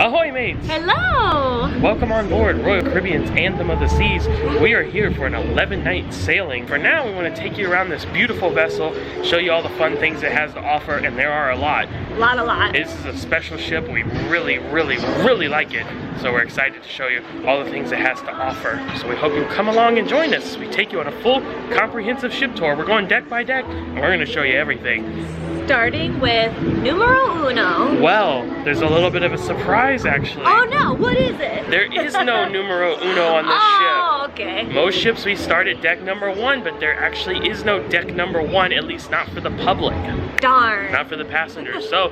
Ahoy, mates! Hello! Welcome on board Royal Caribbean's Anthem of the Seas. We are here for an 11-night sailing. For now, we want to take you around this beautiful vessel, show you all the fun things it has to offer, and there are a lot. A lot. This is a special ship. We really like it. So we're excited to show you all the things it has to offer. So we hope you'll come along and join us. We take you on a full, comprehensive ship tour. We're going deck by deck, and we're going to show you everything. Starting with numero uno. Well, there's a little bit of a surprise, actually. Oh no, what is it? There is no numero uno on this ship. Oh, okay. Most ships we start at deck number 1, but there actually is no deck number 1, at least not for the public. Darn. Not for the passengers. So,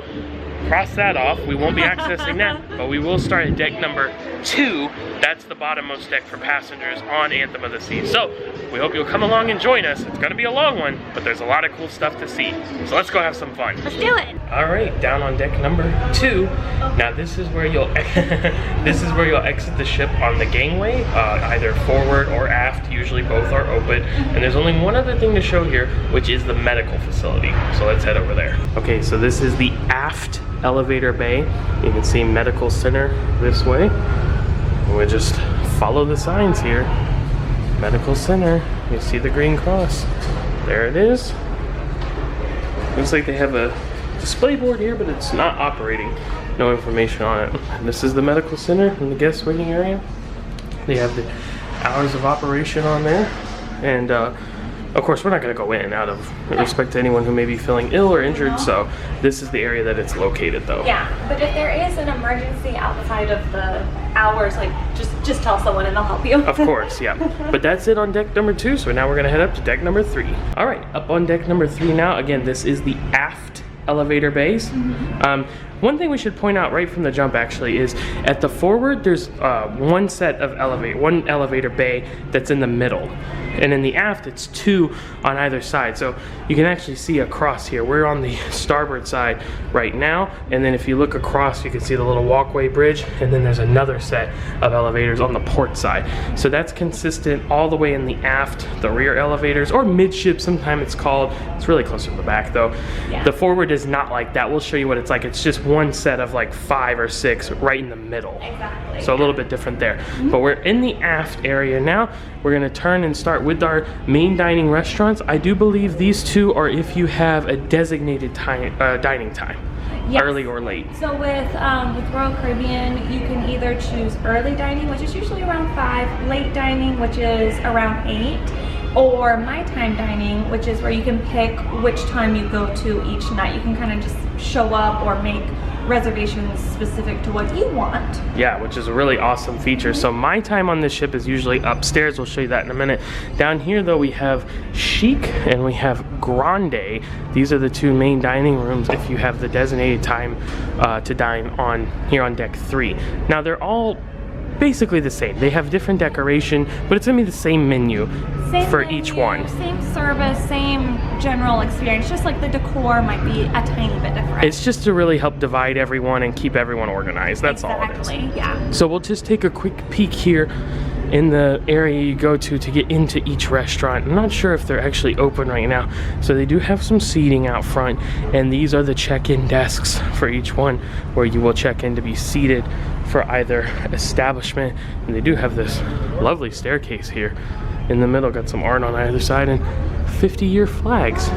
cross that off. We won't be accessing that, but we will start at deck number 2. That's the bottommost deck for passengers on Anthem of the Seas. So, we hope you'll come along and join us. It's gonna be a long one, but there's a lot of cool stuff to see. So let's go have some fun. Let's do it. All right, down on deck number 2. Now this is where you'll exit the ship on the gangway, either forward or aft. Usually both are open. And there's only one other thing to show here, which is the medical facility. So let's head over there. Okay, so this is the aft elevator bay. You can see medical center this way. We'll just follow the signs here. Medical center. You see the green cross. There it is. Looks like they have a display board here, but it's not operating. No information on it. And this is the medical center in the guest waiting area. They have the hours of operation on there. And of course, we're not going to go in out of respect to anyone who may be feeling ill or injured, so this is the area that it's located, though. Yeah, but if there is an emergency outside of the hours, like, just tell someone and they'll help you. Of course, yeah. But that's it on deck number 2, so now we're going to head up to deck number 3. All right, up on deck number 3 now. Again, this is the aft elevator bays. One thing we should point out right from the jump actually is at the forward there's one elevator bay that's in the middle, and in the aft it's 2 on either side. So you can actually see across here. We're on the starboard side right now, and then if you look across you can see the little walkway bridge, and then there's another set of elevators on the port side. So that's consistent all the way in the aft, the rear elevators, or midship sometimes it's called. It's really close to the back though. Yeah. The forward is not like that. We'll show you what it's like. It's just one set of like 5 or 6 right in the middle. Exactly. So a little bit different there. But we're in the aft area now. We're gonna turn and start with our main dining restaurants. I do believe these 2 are if you have a designated time, dining time. Yes. Early or late. So with Royal Caribbean, you can either choose early dining, which is usually around 5, late dining, which is around 8, or my time dining, which is where you can pick which time you go to each night. You can kind of just show up or make reservations specific to what you want. Yeah, which is a really awesome feature. So my time on this ship is usually upstairs. We'll show you that in a minute. Down here though we have Chic and we have Grande. These are the 2 main dining rooms if you have the designated time to dine on here on deck 3. Now they're all basically the same. They have different decoration, but it's gonna be the same menu for each one. Same service, same general experience, just like the decor might be a tiny bit different. It's just to really help divide everyone and keep everyone organized. That's all it is. Yeah. So we'll just take a quick peek here in the area you go to get into each restaurant. I'm not sure if they're actually open right now. So they do have some seating out front, and these are the check-in desks for each one where you will check in to be seated for either establishment. And they do have this lovely staircase here in the middle, got some art on either side and 50-year flags.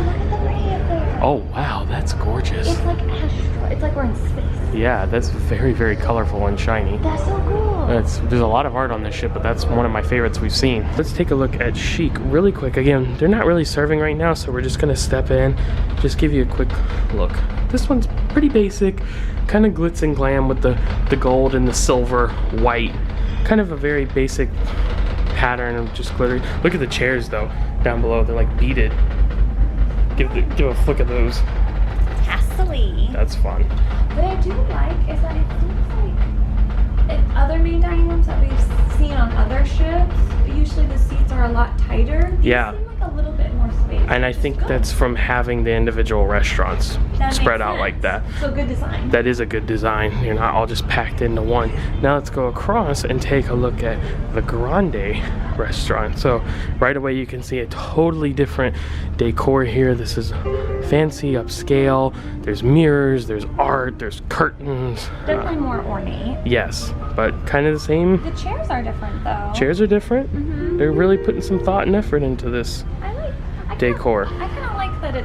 Oh wow, that's gorgeous. It's like astral. It's like we're in space. Yeah, that's very colorful and shiny. That's so cool. There's a lot of art on this ship, but that's one of my favorites we've seen. Let's take a look at Chic really quick. Again, they're not really serving right now, so we're just gonna step in, just give you a quick look. This one's pretty basic, kind of glitz and glam with the gold and the silver white. Kind of a very basic pattern of just glitter. Look at the chairs though, down below. They're like beaded. Give a flick of those. Tassely. That's fun. What I do like is that it seems like in other main dining rooms that we've seen on other ships, usually the seats are a lot tighter. These Yeah. seem like a little bit more space. And I think that's from having the individual restaurants spread out like that. So good design. That is a good design. You're not all just packed into one. Now let's go across and take a look at the Grande restaurant. So right away you can see a totally different decor here. This is fancy, upscale. There's mirrors, there's art, there's curtains. Definitely more ornate. Yes, but kind of the same. The chairs are different though. Chairs are different. They're really putting some thought and effort into this decor. I kind of like that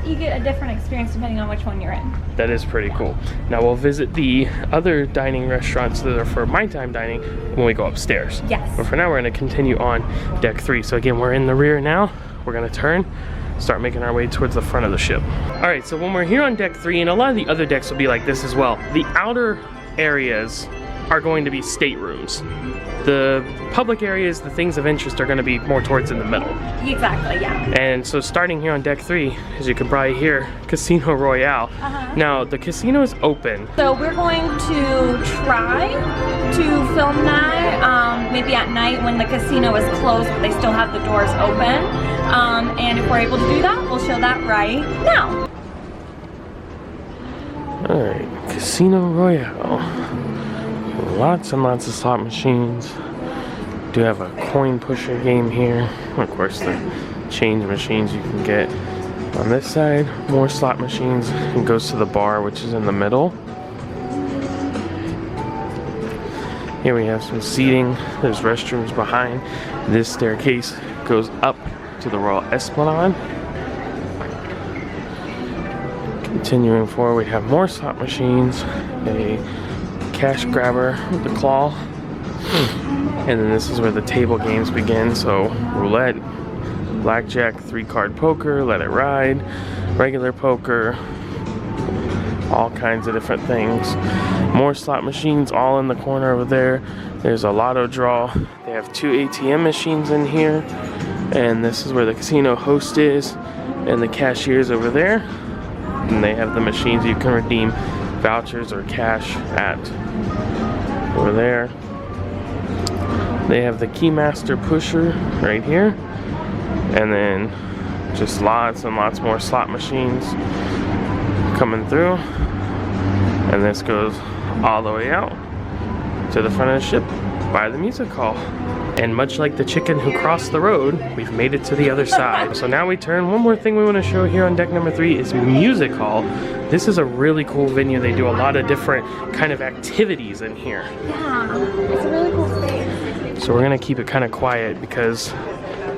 you get a different experience depending on which one you're in. That is pretty cool. Now we'll visit the other dining restaurants that are for my time dining when we go upstairs. Yes. But for now we're going to continue on deck 3. So again, we're in the rear now. We're going to turn, start making our way towards the front of the ship. All right, so when we're here on deck 3, and a lot of the other decks will be like this as well, the outer areas are going to be staterooms. The public areas, the things of interest, are going to be more towards in the middle. Exactly, yeah. And so starting here on deck 3, as you can probably hear, Casino Royale. Now the casino is open. So we're going to try to film that maybe at night when the casino is closed but they still have the doors open. And if we're able to do that, we'll show that right now. Alright, Casino Royale. Lots and lots of slot machines. Do have a coin pusher game here. Of course, the change machines you can get on this side. More slot machines. It goes to the bar, which is in the middle. Here we have some seating. There's restrooms behind. This staircase goes up to the Royal Esplanade. Continuing forward, we have more slot machines. A cash grabber with the claw. And then this is where the table games begin. So roulette, blackjack, 3-card poker, let it ride, regular poker, all kinds of different things. More slot machines all in the corner over there. There's a lotto draw. They have 2 ATM machines in here. And this is where the casino host is. And the cashier's over there. And they have the machines you can redeem vouchers or cash at. Over there. They have the Keymaster pusher right here. And then just lots and lots more slot machines coming through. And this goes all the way out to the front of the ship by the music hall. And much like the chicken who crossed the road, we've made it to the other side. So now we turn. One more thing we want to show here on deck number 3 is music hall. This is a really cool venue. They do a lot of different kind of activities in here. Yeah, it's a really cool space. So we're gonna keep it kind of quiet because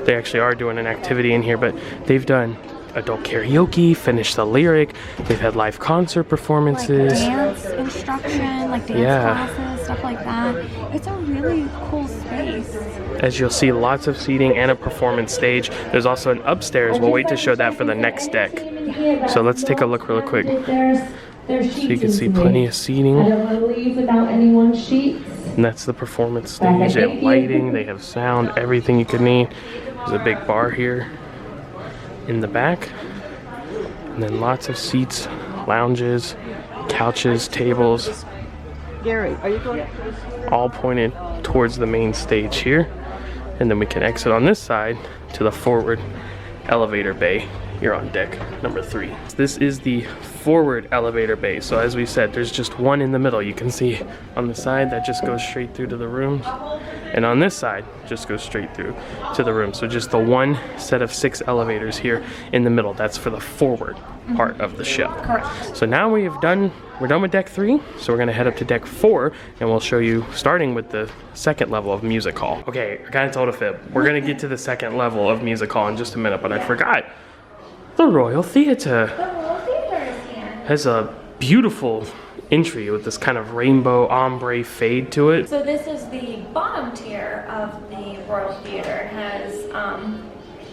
they actually are doing an activity in here, but they've done adult karaoke, Finish the Lyric, they've had live concert performances. Like dance instruction, like dance classes, stuff like that. It's a really cool space. As you'll see, lots of seating and a performance stage. There's also an upstairs. We'll wait to show that for the next deck. So let's take a look real quick. So you can see plenty of seating. I don't want to leave without anyone's sheets. And that's the performance stage. They have lighting, they have sound, everything you could need. There's a big bar here in the back. And then lots of seats, lounges, couches, tables. Gary, are you going? All pointed towards the main stage here. And then we can exit on this side to the forward elevator bay here on deck number 3. This is the forward elevator bay. So as we said, there's just one in the middle. You can see on the side that just goes straight through to the rooms. And on this side, just goes straight through to the room. So just the one set of 6 elevators here in the middle. That's for the forward part of the ship. Correct. So now we're done with deck 3. So we're gonna head up to deck 4 and we'll show you starting with the second level of music hall. Okay, I kinda told a fib. We're gonna get to the second level of music hall in just a minute, but I forgot. The Royal Theater. The Royal Theater is here. Has a beautiful entry with this kind of rainbow ombre fade to it. So this is the bottom tier of the Royal Theater. It has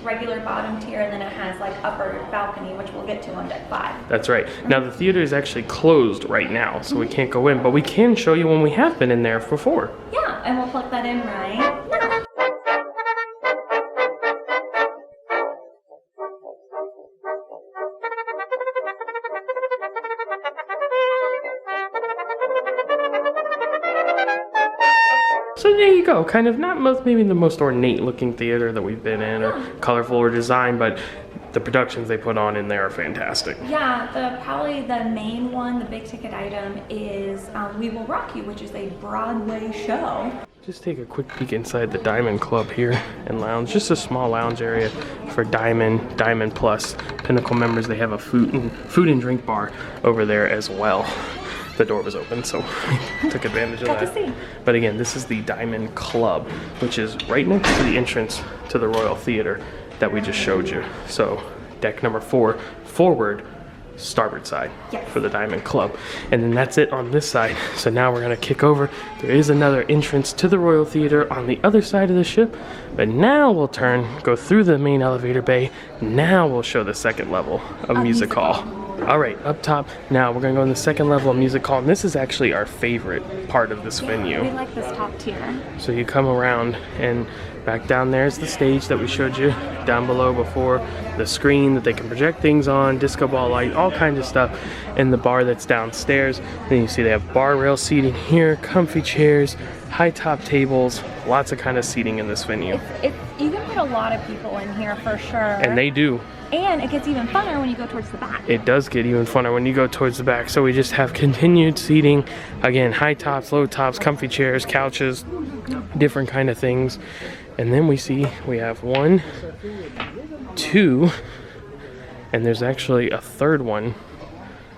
regular bottom tier, and then it has like upper balcony, which we'll get to on deck 5. That's right. Now the theater is actually closed right now, so we can't go in, but we can show you when we have been in there before. Yeah, and we'll plug that in right now. So there you go, kind of not maybe the most ornate looking theater that we've been in, or colorful or design, but the productions they put on in there are fantastic. Yeah, probably the main one, the big ticket item is We Will Rock You, which is a Broadway show. Just take a quick peek inside the Diamond Club here and lounge. Just a small lounge area for Diamond Plus Pinnacle members. They have a food and drink bar over there as well. The door was open, so we took advantage of that. But again, this is the Diamond Club, which is right next to the entrance to the Royal Theater that we just showed you. So deck number 4, forward, starboard side for the Diamond Club. And then that's it on this side. So now we're gonna kick over. There is another entrance to the Royal Theater on the other side of the ship, but now we'll go through the main elevator bay. Now we'll show the second level of music hall. All right, up top, now we're gonna go in the second level of music hall, and this is actually our favorite part of this venue. We like this top tier. So you come around, and back down there is the stage that we showed you down below before, the screen that they can project things on, disco ball light, all kinds of stuff, and the bar that's downstairs. Then you see they have bar rail seating here, comfy chairs, high top tables, lots of kind of seating in this venue. You can put a lot of people in here for sure. And they do. And it gets even funner when you go towards the back. It does get even funner when you go towards the back. So we just have continued seating. Again, high tops, low tops, comfy chairs, couches, different kind of things. And then we have 1, 2, and there's actually a third one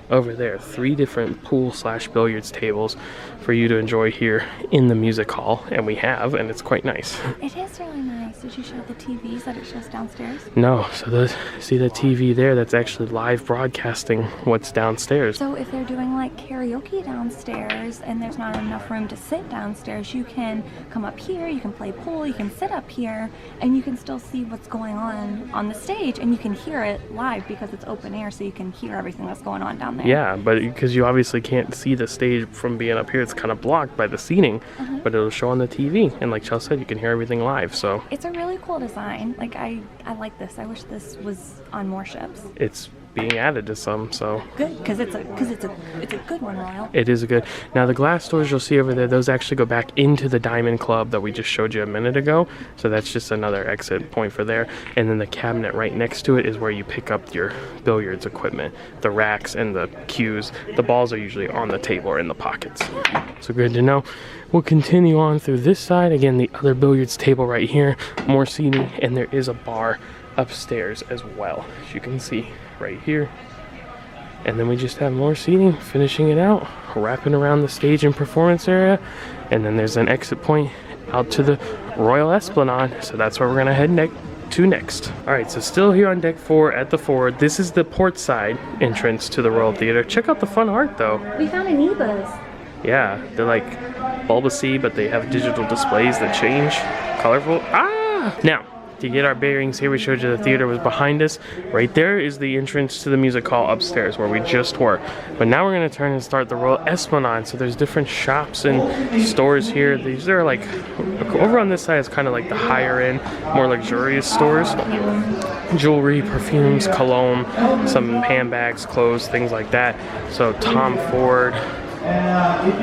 over there. 3 different pool/billiards tables for you to enjoy here in the music hall, and and it's quite nice. It is really nice. Did you show the TVs that it shows downstairs? No, so see the TV there, that's actually live broadcasting what's downstairs. So if they're doing like karaoke downstairs and there's not enough room to sit downstairs, you can come up here, you can play pool, you can sit up here, and you can still see what's going on the stage, and you can hear it live because it's open air, so you can hear everything that's going on down there. Yeah, but because you obviously can't see the stage from being up here, it's kind of blocked by the seating, but it'll show on the TV, and like Chell said, you can hear everything live. So it's a really cool design. Like I like this. I wish this was on more ships. It's being added to some, so good, because it's a good one, Royal. It is a good. Now the glass doors you'll see over there, those actually go back into the Diamond Club that we just showed you a minute ago. So that's just another exit point for there. And then the cabinet right next to it is where you pick up your billiards equipment, the racks and the cues. The balls are usually on the table or in the pockets. So good to know. We'll continue on through this side. Again, the other billiards table right here, more seating, and there is a bar upstairs as well, as you can see right here. And then we just have more seating, finishing it out, wrapping around the stage and performance area, and then there's an exit point out to the Royal Esplanade, so that's where we're gonna head to next. All right, so still here on deck 4 at the forward. This is the port side entrance to the Royal Theater. Check out the fun art though. We found Anibas. Yeah, they're like bulbousy, but they have digital displays that change. Colorful. Now, to get our bearings here, we showed you the theater was behind us. Right there is the entrance to the music hall upstairs where we just were. But now we're gonna turn and start the Royal Esplanade. So there's different shops and stores here. These are like, over on this side is kind of like the higher end, more luxurious stores. Jewelry, perfumes, cologne, some handbags, clothes, things like that. So Tom Ford.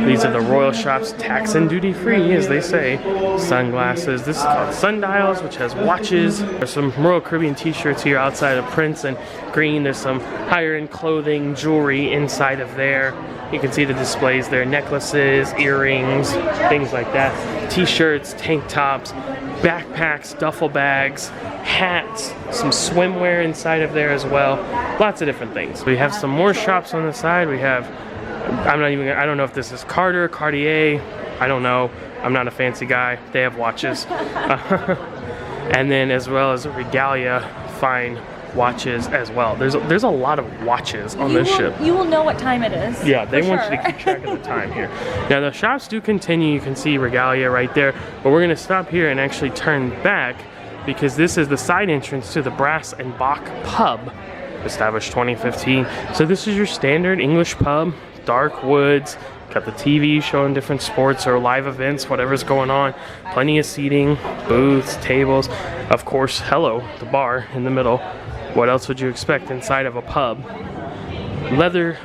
These are the Royal shops, tax and duty free, as they say. Sunglasses. This is called Sundials, which has watches. There's some Royal Caribbean t-shirts here outside of Prince and Green. There's some higher end clothing, jewelry inside of there. You can see the displays there, necklaces, earrings, things like that. T-shirts, tank tops, backpacks, duffel bags, hats, some swimwear inside of there as well. Lots of different things. We have some more shops on the side. We have, I don't know if this is Cartier, I don't know. I'm not a fancy guy. They have watches. And then as well as Regalia, fine watches as well. There's a lot of watches on this ship. You will know what time it is. Yeah, they want you to keep track of the time here. Now the shops do continue. You can see Regalia right there, but we're gonna stop here and actually turn back because this is the side entrance to the Brass and Bach pub, established 2015. So this is your standard English pub, dark woods, got the TV showing different sports or live events, whatever's going on. Plenty of seating, booths, tables. Of course, hello, the bar in the middle. What else would you expect inside of a pub? Leather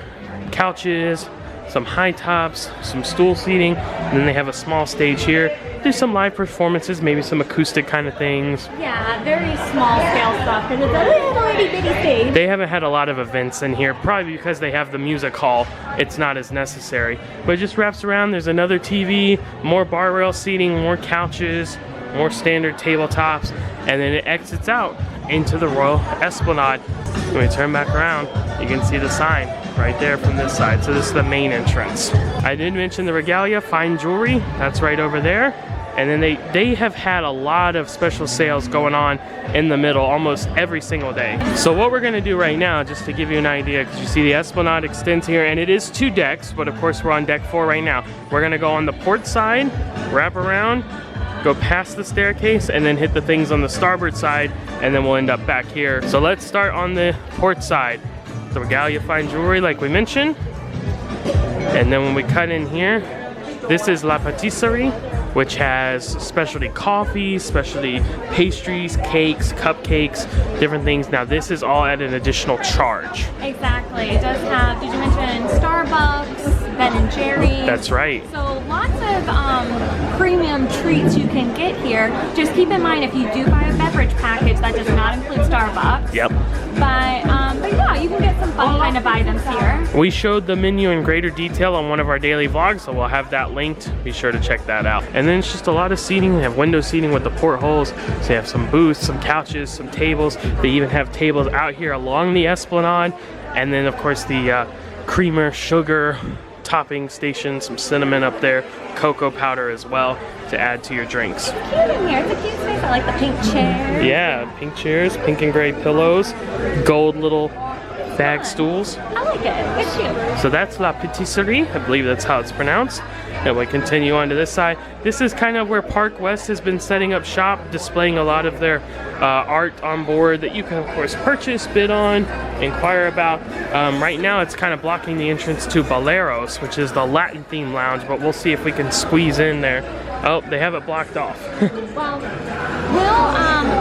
couches, some high tops, some stool seating, and then they have a small stage here. There's some live performances, maybe some acoustic kind of things. Yeah, very small scale stuff because it's a little itty bitty stage. They haven't had a lot of events in here, probably because they have the music hall. It's not as necessary. But it just wraps around. There's another TV, more bar rail seating, more couches, more standard tabletops, and then it exits out into the Royal Esplanade. When we turn back around, you can see the sign right there from this side. So this is the main entrance. I did mention the regalia, fine jewelry, that's right over there. And then they have had a lot of special sales going on in the middle almost every single day. So what we're gonna do right now, just to give you an idea, because you see the Esplanade extends here, and it is 2 decks, but of course we're on deck 4 right now. We're gonna go on the port side, wrap around, go past the staircase, and then hit the things on the starboard side, and then we'll end up back here. So let's start on the port side. The regalia fine jewelry, like we mentioned. And then when we cut in here, this is La Patisserie, which has specialty coffees, specialty pastries, cakes, cupcakes, different things. Now this is all at an additional charge. Exactly. It does have, did you mention Starbucks, Ben & Jerry's? That's right. So lots of premium treats you can get here. Just keep in mind, if you do buy a beverage package, that does not include Starbucks. Yep. But yeah, you can get some fun kind of items here. We showed the menu in greater detail on one of our daily vlogs, so we'll have that linked. Be sure to check that out. And then it's just a lot of seating. They have window seating with the portholes. So they have some booths, some couches, some tables. They even have tables out here along the Esplanade. And then of course the creamer, sugar, topping station, some cinnamon up there, cocoa powder as well to add to your drinks. It's cute in here. It's a cute space. I like the pink chairs. Yeah, pink chairs, pink and gray pillows, gold little bag stools. I like it. It's cute. So that's La Patisserie. I believe that's how it's pronounced. And we continue on to this side. This is kind of where Park West has been setting up shop, displaying a lot of their art on board that you can of course purchase, bid on, inquire about. Right now it's kind of blocking the entrance to Boleros, which is the Latin themed lounge, but we'll see if we can squeeze in there. Oh, they have it blocked off. Well,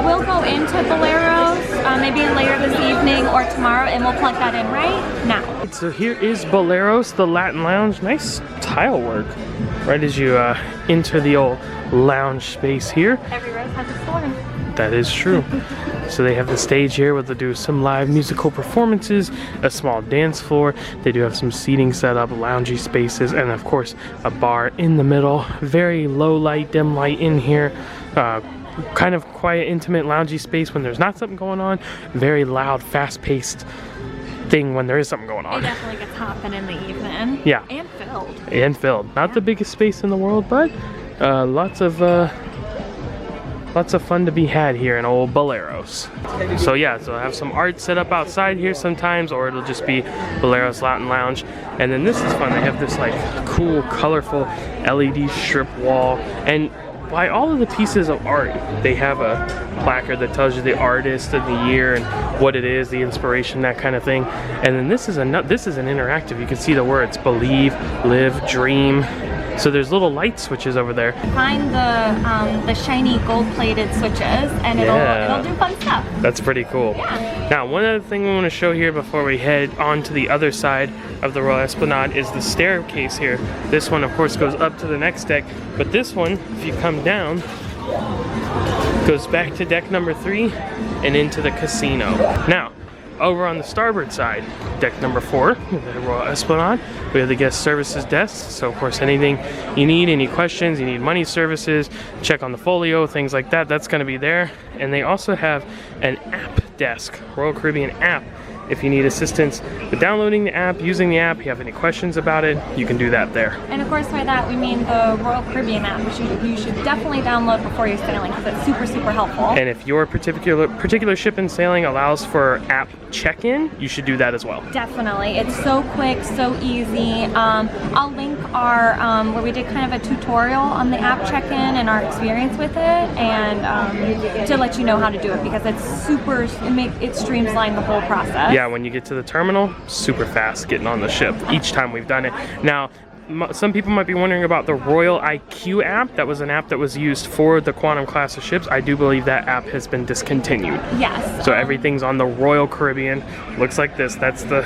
we'll go into Boleros maybe later this evening or tomorrow, and we'll plug that in right now. So here is Boleros, the Latin lounge. Nice tile work right as you enter the old lounge space here. Every rose has its thorn. That is true. So they have the stage here where they'll do some live musical performances, a small dance floor. They do have some seating set up, loungy spaces, and of course a bar in the middle. Very low light, dim light in here. Kind of quiet, intimate, loungy space when there's not something going on. Very loud, fast-paced thing when there is something going on. It definitely gets hopping in the evening. Yeah. And filled. And filled. Not the biggest space in the world, but lots of fun to be had here in old Boleros. So yeah, so I have some art set up outside here sometimes, or it'll just be Boleros Latin Lounge. And then this is fun. They have this like cool, colorful LED strip wall. And by all of the pieces of art, they have a placard that tells you the artist and the year and what it is, the inspiration, that kind of thing. And then this is an interactive. You can see the words believe, live, dream. So there's little light switches over there. Find the shiny gold-plated switches, and it'll do fun stuff. That's pretty cool. Yeah. Now, one other thing we want to show here before we head on to the other side of the Royal Esplanade is the staircase here. This one, of course, goes up to the next deck, but this one, if you come down, goes back to deck number 3 and into the casino. Now, over on the starboard side, deck number 4, the Royal Esplanade, we have the guest services desk. So of course, anything you need, any questions, you need money services, check on the folio, things like that, that's gonna be there. And they also have an app desk, Royal Caribbean app. If you need assistance with downloading the app, using the app, you have any questions about it, you can do that there. And of course by that we mean the Royal Caribbean app, which you should definitely download before you're sailing because it's super, super helpful. And if your particular ship in sailing allows for app check-in, you should do that as well. Definitely. It's so quick, so easy. I'll link our, where we did kind of a tutorial on the app check-in and our experience with it, and to let you know how to do it because it's super, it streamlines the whole process. Yeah, when you get to the terminal, super fast getting on the ship each time we've done it. Now, some people might be wondering about the Royal IQ app. That was an app that was used for the Quantum class of ships. I do believe that app has been discontinued. Yes. So everything's on the Royal Caribbean. Looks like this. That's the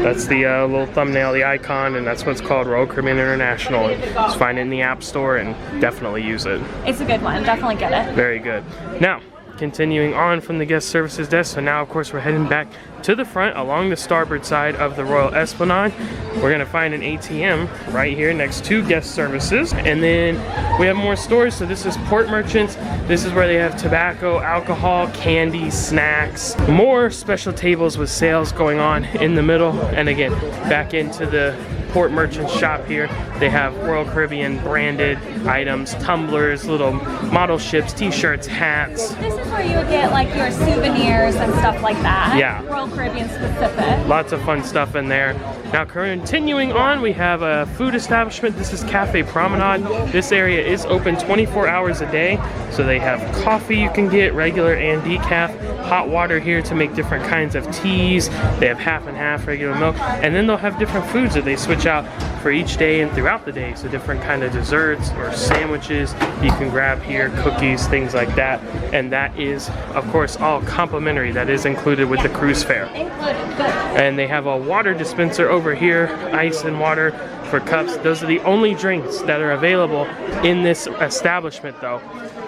That's the little thumbnail, the icon, and that's what's called Royal Caribbean International. And just find it in the App Store and definitely use it. It's a good one. Definitely get it. Very good. Now, continuing on from the guest services desk, so now of course we're heading back to the front along the starboard side of the Royal Esplanade. We're gonna find an ATM right here next to guest services, and then we have more stores. So this is Port Merchants. This is where they have tobacco, alcohol, candy, snacks, more special tables with sales going on in the middle. And again, back into the Port Merchant shop here. They have Royal Caribbean branded items, tumblers, little model ships, t-shirts, hats. This is where you would get like your souvenirs and stuff like that. Yeah. Royal Caribbean specific. Lots of fun stuff in there. Now continuing on, we have a food establishment. This is Cafe Promenade. This area is open 24 hours a day. So they have coffee you can get, regular and decaf, hot water here to make different kinds of teas. They have half and half regular milk. And then they'll have different foods that they switch out for each day and throughout the day. So different kind of desserts or sandwiches you can grab here, cookies, things like that. And that is, of course, all complimentary. That is included with the cruise fare. Included, good. And they have a water dispenser over here, ice and water for cups. Those are the only drinks that are available in this establishment though.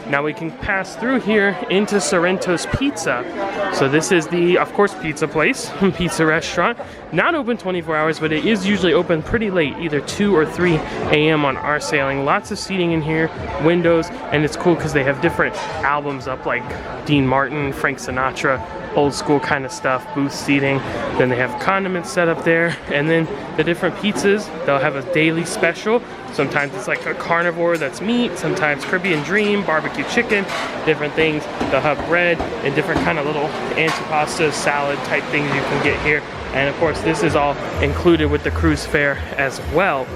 Now we can pass through here into Sorrento's Pizza. So this is the, of course, pizza place, pizza restaurant. Not open 24 hours, but it is usually open pretty late, either 2 or 3 a.m. on our sailing. Lots of seating in here, windows, and it's cool because they have different albums up like Dean Martin, Frank Sinatra, old school kind of stuff, booth seating. Then they have condiments set up there, and then the different pizzas, they'll have a daily special. Sometimes it's like a carnivore that's meat, sometimes Caribbean Dream, barbecue chicken, different things. They'll have bread and different kind of little antipasta, salad type things you can get here. And of course, this is all included with the cruise fare as well.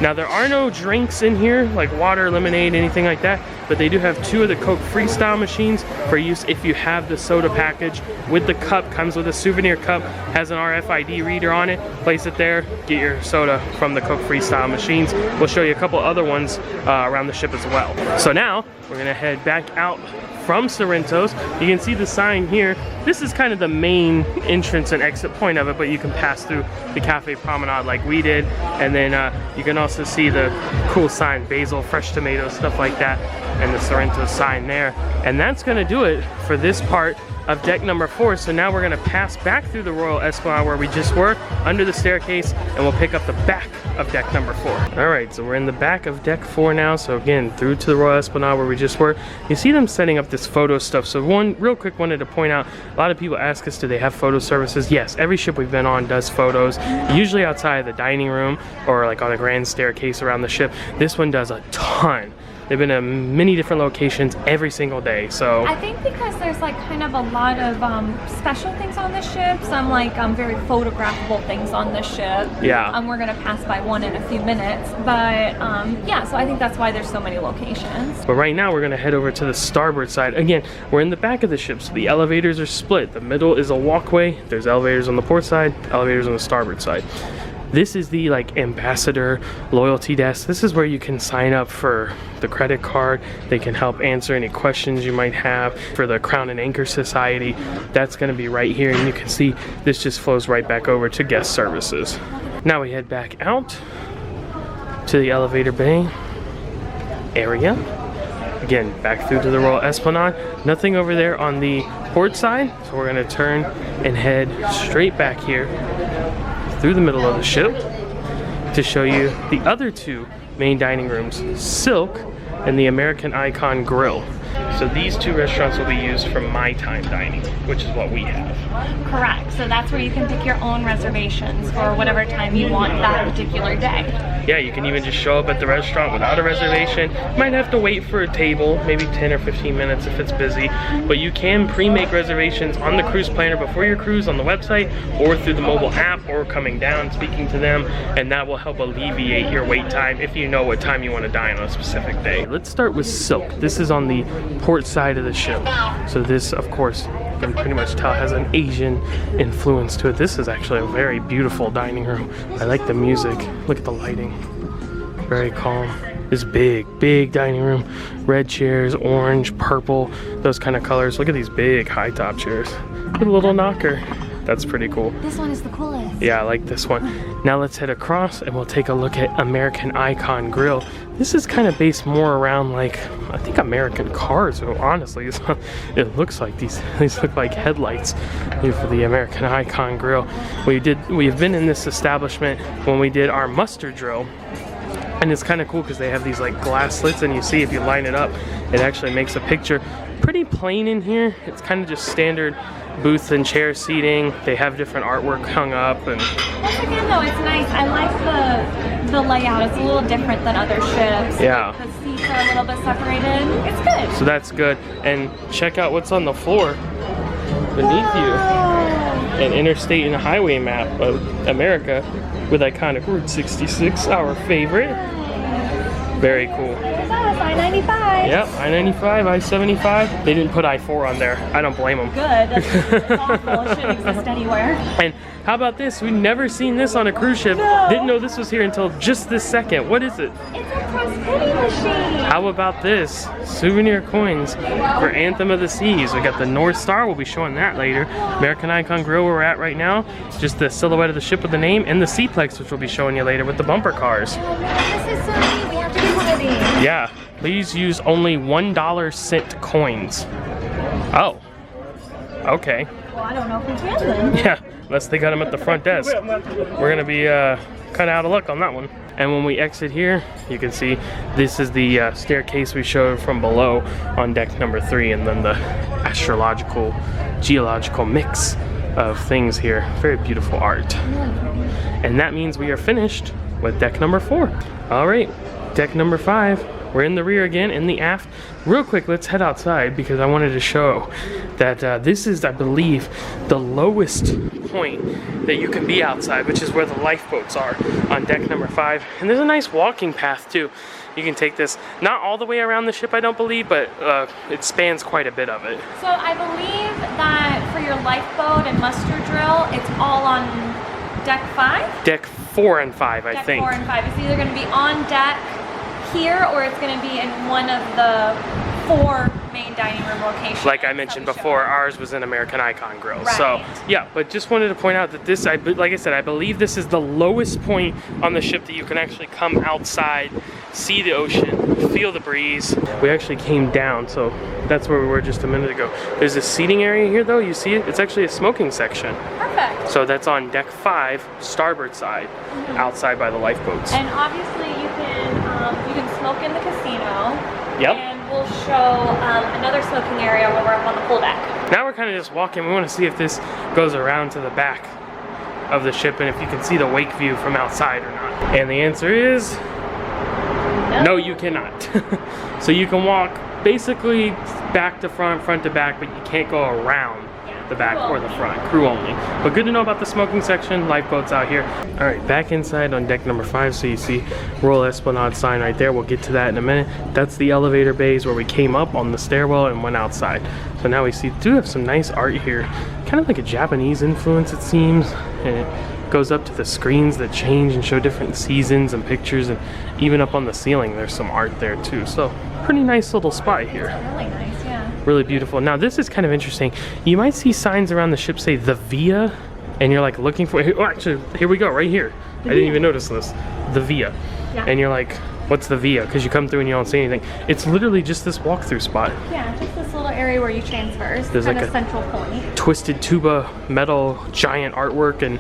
Now there are no drinks in here, like water, lemonade, anything like that, but they do have 2 of the Coke Freestyle machines for use if you have the soda package. With the cup, comes with a souvenir cup, has an RFID reader on it. Place it there, get your soda from the Coke Freestyle machines. We'll show you a couple other ones around the ship as well. So now, we're gonna head back out from Sorrento's. You can see the sign here. This is kind of the main entrance and exit point of it, but you can pass through the Cafe Promenade like we did. And then you can also see the cool sign, basil, fresh tomatoes, stuff like that, and the Sorrento's sign there. And that's gonna do it for this part of deck number 4. So now we're gonna pass back through the Royal Esplanade where we just were, under the staircase, and we'll pick up the back of deck number 4. All right, so we're in the back of deck 4 now. So again, through to the Royal Esplanade where we just were. You see them setting up this photo stuff. So one real quick wanted to point out, a lot of people ask us, do they have photo services? Yes, every ship we've been on does photos, usually outside the dining room or like on a grand staircase around the ship. This one does a ton. They've been at many different locations every single day, so. I think because there's like kind of a lot of special things on the ship, some like very photographable things on the ship. Yeah. We're gonna pass by one in a few minutes, but yeah, so I think that's why there's so many locations. But right now we're gonna head over to the starboard side. Again, we're in the back of the ship, so the elevators are split. The middle is a walkway. There's elevators on the port side, elevators on the starboard side. This is the like ambassador loyalty desk. This is where you can sign up for the credit card. They can help answer any questions you might have for the Crown and Anchor Society. That's gonna be right here, and you can see this just flows right back over to guest services. Now we head back out to the elevator bay area. Again, back through to the Royal Esplanade. Nothing over there on the port side, so we're gonna turn and head straight back here through the middle of the ship to show you the other 2 main dining rooms, Silk and the American Icon Grill. So these 2 restaurants will be used for my time dining, which is what we have. Correct, so that's where you can pick your own reservations for whatever time you want that particular day. Yeah, you can even just show up at the restaurant without a reservation. You might have to wait for a table, maybe 10 or 15 minutes if it's busy, but you can pre-make reservations on the cruise planner before your cruise on the website or through the mobile app or coming down, speaking to them, and that will help alleviate your wait time if you know what time you want to dine on a specific day. Let's start with Silk. This is on the port side of the ship. So this, of course, you can pretty much tell has an Asian influence to it. This is actually a very beautiful dining room. I like the music. Look at the lighting. Very calm. This big dining room. Red chairs, orange, purple, those kind of colors. Look at these big high top chairs. With a little knocker. That's pretty cool. This one is the coolest. Yeah, I like this one. Now let's head across and we'll take a look at American Icon Grill. This is kind of based more around like, I think American cars. So honestly, it looks like these look like headlights here for the American Icon Grill. We've been in this establishment when we did our muster drill. And it's kind of cool because they have these like glass slits, and you see if you line it up, it actually makes a picture. Pretty plain in here. It's kind of just standard booth and chair seating. They have different artwork hung up, and once again though, it's nice. I like the layout. It's a little different than other ships. Yeah. The seats are a little bit separated. It's good. So that's good. And check out what's on the floor beneath you. An interstate and highway map of America with iconic Route 66, our favorite. Very cool. I-95. Yep, I-95, I-75. They didn't put I-4 on there. I don't blame them. Good. That's awful. It shouldn't exist anywhere. And how about this? We've never seen this on a cruise ship. No. Didn't know this was here until just this second. What is it? It's a prosthetic machine. How about this? Souvenir coins for Anthem of the Seas. We got the North Star. We'll be showing that later. American Icon Grill where we're at right now. Just the silhouette of the ship with the name, and the SeaPlex, which we'll be showing you later with the bumper cars. Oh man, this is so neat. We have to do one of these. Yeah. Please use only $1 cent coins. Oh. Okay. Well, I don't know if we can then. Yeah, unless they got them at the front desk. We're gonna be kind of out of luck on that one. And when we exit here, you can see this is the staircase we showed from below on deck number 3, and then the astrological, geological mix of things here. Very beautiful art. And that means we are finished with deck number 4. All right, deck number 5. We're in the rear again, in the aft. Real quick, let's head outside because I wanted to show that this is, I believe, the lowest point that you can be outside, which is where the lifeboats are on deck number 5. And there's a nice walking path too. You can take this, not all the way around the ship, I don't believe, but it spans quite a bit of it. So I believe that for your lifeboat and muster drill, it's all on deck 5? Deck 4 and 5, I think. Deck 4 and 5. It's either going to be on deck here, or it's going to be in one of the 4 main dining room locations. Like I mentioned before, ours was an American Icon Grill. Right. So yeah, but just wanted to point out that this, like I said, I believe this is the lowest point on the ship that you can actually come outside, see the ocean, feel the breeze. We actually came down, so that's where we were just a minute ago. There's a seating area here though, you see it? It's actually a smoking section. Perfect. So that's on deck 5, starboard side, outside by the lifeboats. And obviously you can smoke in the casino. Yep. And we'll show another smoking area when we're up on the pool deck. Now we're kind of just walking. We want to see if this goes around to the back of the ship and if you can see the wake view from outside or not. And the answer is no, you cannot. So you can walk basically back to front, front to back, but you can't go around the back or the front. Crew only. But good to know about the smoking section. Lifeboats out here. All right, back inside on deck number 5. So you see Royal Esplanade sign right there. We'll get to that in a minute. That's the elevator bays where we came up on the stairwell and went outside. So now we do have some nice art here. Kind of like a Japanese influence, it seems. And it goes up to the screens that change and show different seasons and pictures, and even up on the ceiling there's some art there too. So pretty nice little spot here. Really nice, yeah. Really beautiful. Now this is kind of interesting. You might see signs around the ship say the Via, and you're like looking for, oh actually, here we go, right here. I didn't even notice this. The Via. Yeah. And you're like, what's the Via? Because you come through and you don't see anything. It's literally just this walkthrough spot. Yeah, just this little area where you transfer. There's kind like of a central point. Twisted tuba metal giant artwork and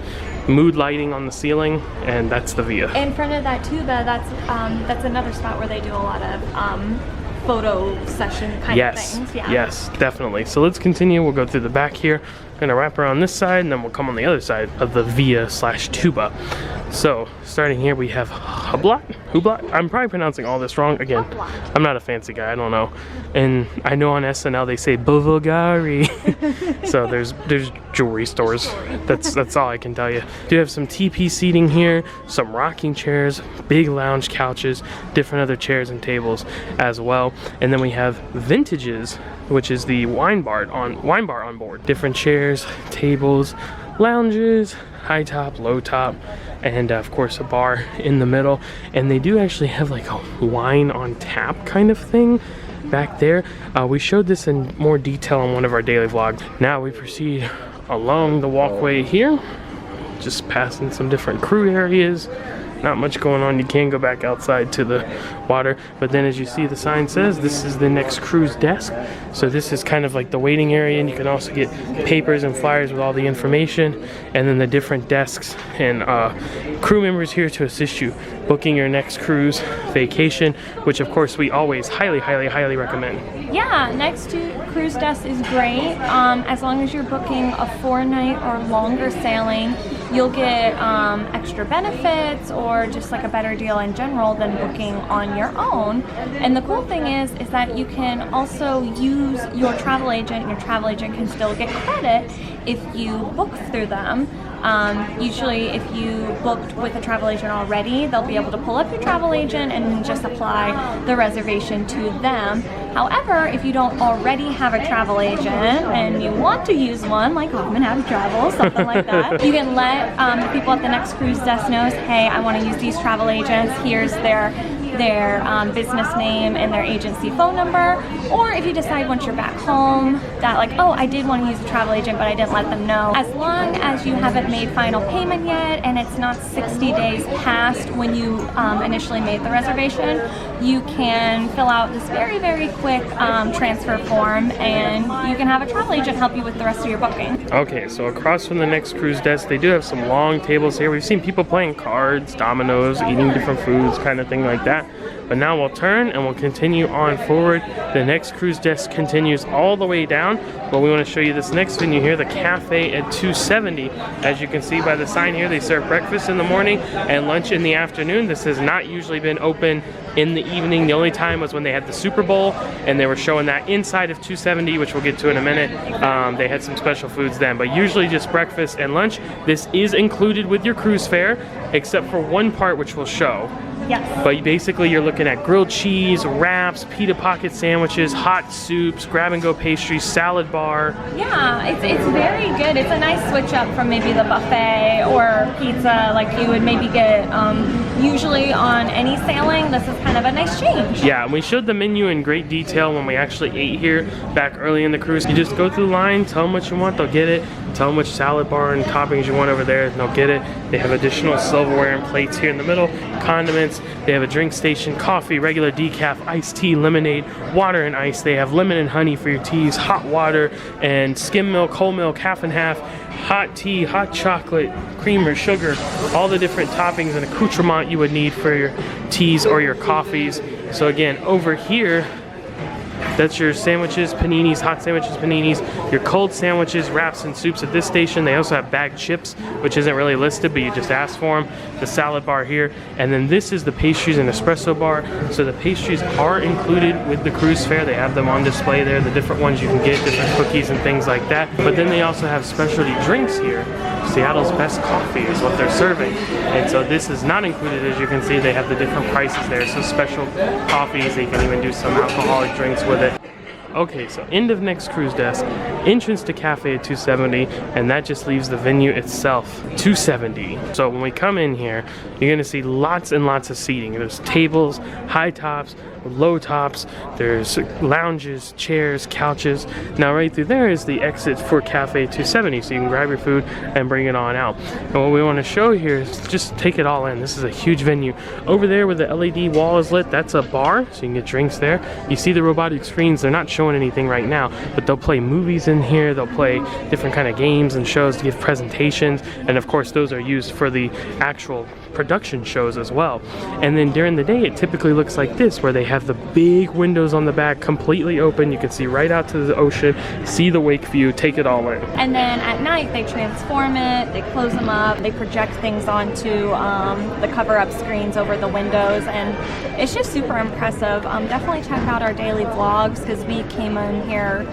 mood lighting on the ceiling, and that's the Via. In front of that tuba, that's another spot where they do a lot of photo session kind of things. Yeah. Yes, definitely. So let's continue. We'll go through the back here. We're gonna wrap around this side, and then we'll come on the other side of the Via / tuba. So starting here, we have Hublot. I'm probably pronouncing all this wrong. Again, I'm not a fancy guy. I don't know. And I know on SNL they say Bovogari. So there's jewelry stores. That's all I can tell you. Do have some TP seating here, some rocking chairs, big lounge couches, different other chairs and tables as well. And then we have Vintages, which is the wine bar on board. Different chairs, tables, lounges, high top, low top, and of course a bar in the middle. And they do actually have like a wine on tap kind of thing back there. We showed this in more detail on one of our daily vlogs. Now we proceed along the walkway here just passing some different crew areas. Not much going on. You can go back outside to the water, but then as you see, the sign says this is the next cruise desk. So this is kind of like the waiting area, and you can also get papers and flyers with all the information, and then the different desks and crew members here to assist you booking your next cruise vacation, which of course we always highly recommend. Yeah, next to cruise desk is great. As long as you're booking a 4-night or longer sailing, you'll get extra benefits or just like a better deal in general than booking on your own. And the cool thing is that you can also use your travel agent, and your travel agent can still get credit if you book through them. Usually if you booked with a travel agent already, they'll be able to pull up your travel agent and just apply the reservation to them. However, if you don't already have a travel agent and you want to use one, like Hoffman How to Travel, something like that, you can let the people at the next cruise desk know, hey, I want to use these travel agents, here's their business name and their agency phone number. Or if you decide once you're back home that like, oh, I did want to use a travel agent but I didn't let them know, as long as you haven't made final payment yet and it's not 60 days past when you initially made the reservation, you can fill out this very quick transfer form, and you can have a travel agent help you with the rest of your booking. Okay, so across from the next cruise desk, they do have some long tables here. We've seen people playing cards, dominoes, eating different foods, kind of thing like that. But now we'll turn and we'll continue on forward. The next cruise desk continues all the way down, but we want to show you this next venue here, the Cafe at 270. As you can see by the sign here, they serve breakfast in the morning and lunch in the afternoon. This has not usually been open in the evening. The only time was when they had the Super Bowl and they were showing that inside of 270, which we'll get to in a minute. They had some special foods then, but usually just breakfast and lunch. This is included with your cruise fare, except for one part which we'll show. Yes. But basically you're looking at grilled cheese, wraps, pita pocket sandwiches, hot soups, grab-and-go pastries, salad bar. Yeah, it's very good. It's a nice switch up from maybe the buffet or pizza like you would maybe get usually on any sailing. This is kind of a nice change. Yeah, and we showed the menu in great detail when we actually ate here back early in the cruise. You just go through the line, tell them what you want, they'll get it. Tell them which salad bar and toppings you want over there, and they'll get it. They have additional silverware and plates here in the middle, condiments. They have a drink station, coffee, regular decaf, iced tea, lemonade, water and ice. They have lemon and honey for your teas, hot water and skim milk, whole milk, half and half, hot tea, hot chocolate, creamer, sugar, all the different toppings and accoutrement you would need for your teas or your coffees. So again, over here, that's your sandwiches, paninis, hot sandwiches, paninis, your cold sandwiches, wraps, and soups at this station. They also have bagged chips, which isn't really listed, but you just ask for them. The salad bar here. And then this is the pastries and espresso bar. So the pastries are included with the cruise fare. They have them on display there, the different ones you can get, different cookies and things like that. But then they also have specialty drinks here. Seattle's best coffee is what they're serving. And so this is not included, as you can see. They have the different prices there. So special coffees, they can even do some alcoholic drinks with it. Okay, so end of next cruise desk, entrance to Cafe at 270, and that just leaves the venue itself, 270. So when we come in here, you're gonna see lots and lots of seating. There's tables, high tops, low tops, there's lounges, chairs, couches. Now right through there is the exit for Cafe 270, so you can grab your food and bring it on out. And what we want to show here is just take it all in. This is a huge venue. Over there where the LED wall is lit, that's a bar, so you can get drinks there. You see the robotic screens, they're not showing anything right now, but they'll play movies in here, they'll play different kind of games and shows to give presentations, and of course those are used for the actual production shows as well. And then during the day it typically looks like this, where they have the big windows on the back completely open. You can see right out to the ocean, see the wake view, take it all in. And then at night they transform it, they close them up, they project things onto the cover-up screens over the windows, and it's just super impressive. Definitely check out our daily vlogs because we came in here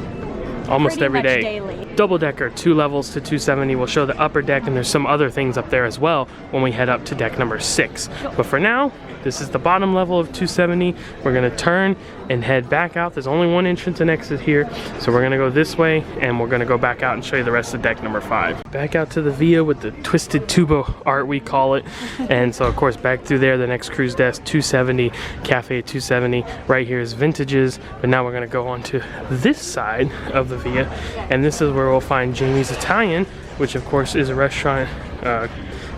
almost every day. Daily. Double decker, 2 levels to 270. We'll show the upper deck, and there's some other things up there as well when we head up to deck number 6. But for now, this is the bottom level of 270. We're gonna turn and head back out. There's only one entrance and exit here, so we're gonna go this way and we're gonna go back out and show you the rest of deck number 5. Back out to the via with the twisted tuba art, we call it. And so of course back through there, the next cruise desk, 270, Cafe 270. Right here is Vintages, but now we're gonna go on to this side of the via, and this is where we'll find Jamie's Italian, which of course is a restaurant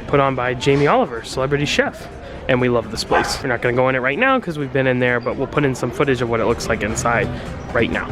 put on by Jamie Oliver, celebrity chef. And we love this place. We're not gonna go in it right now because we've been in there, but we'll put in some footage of what it looks like inside right now.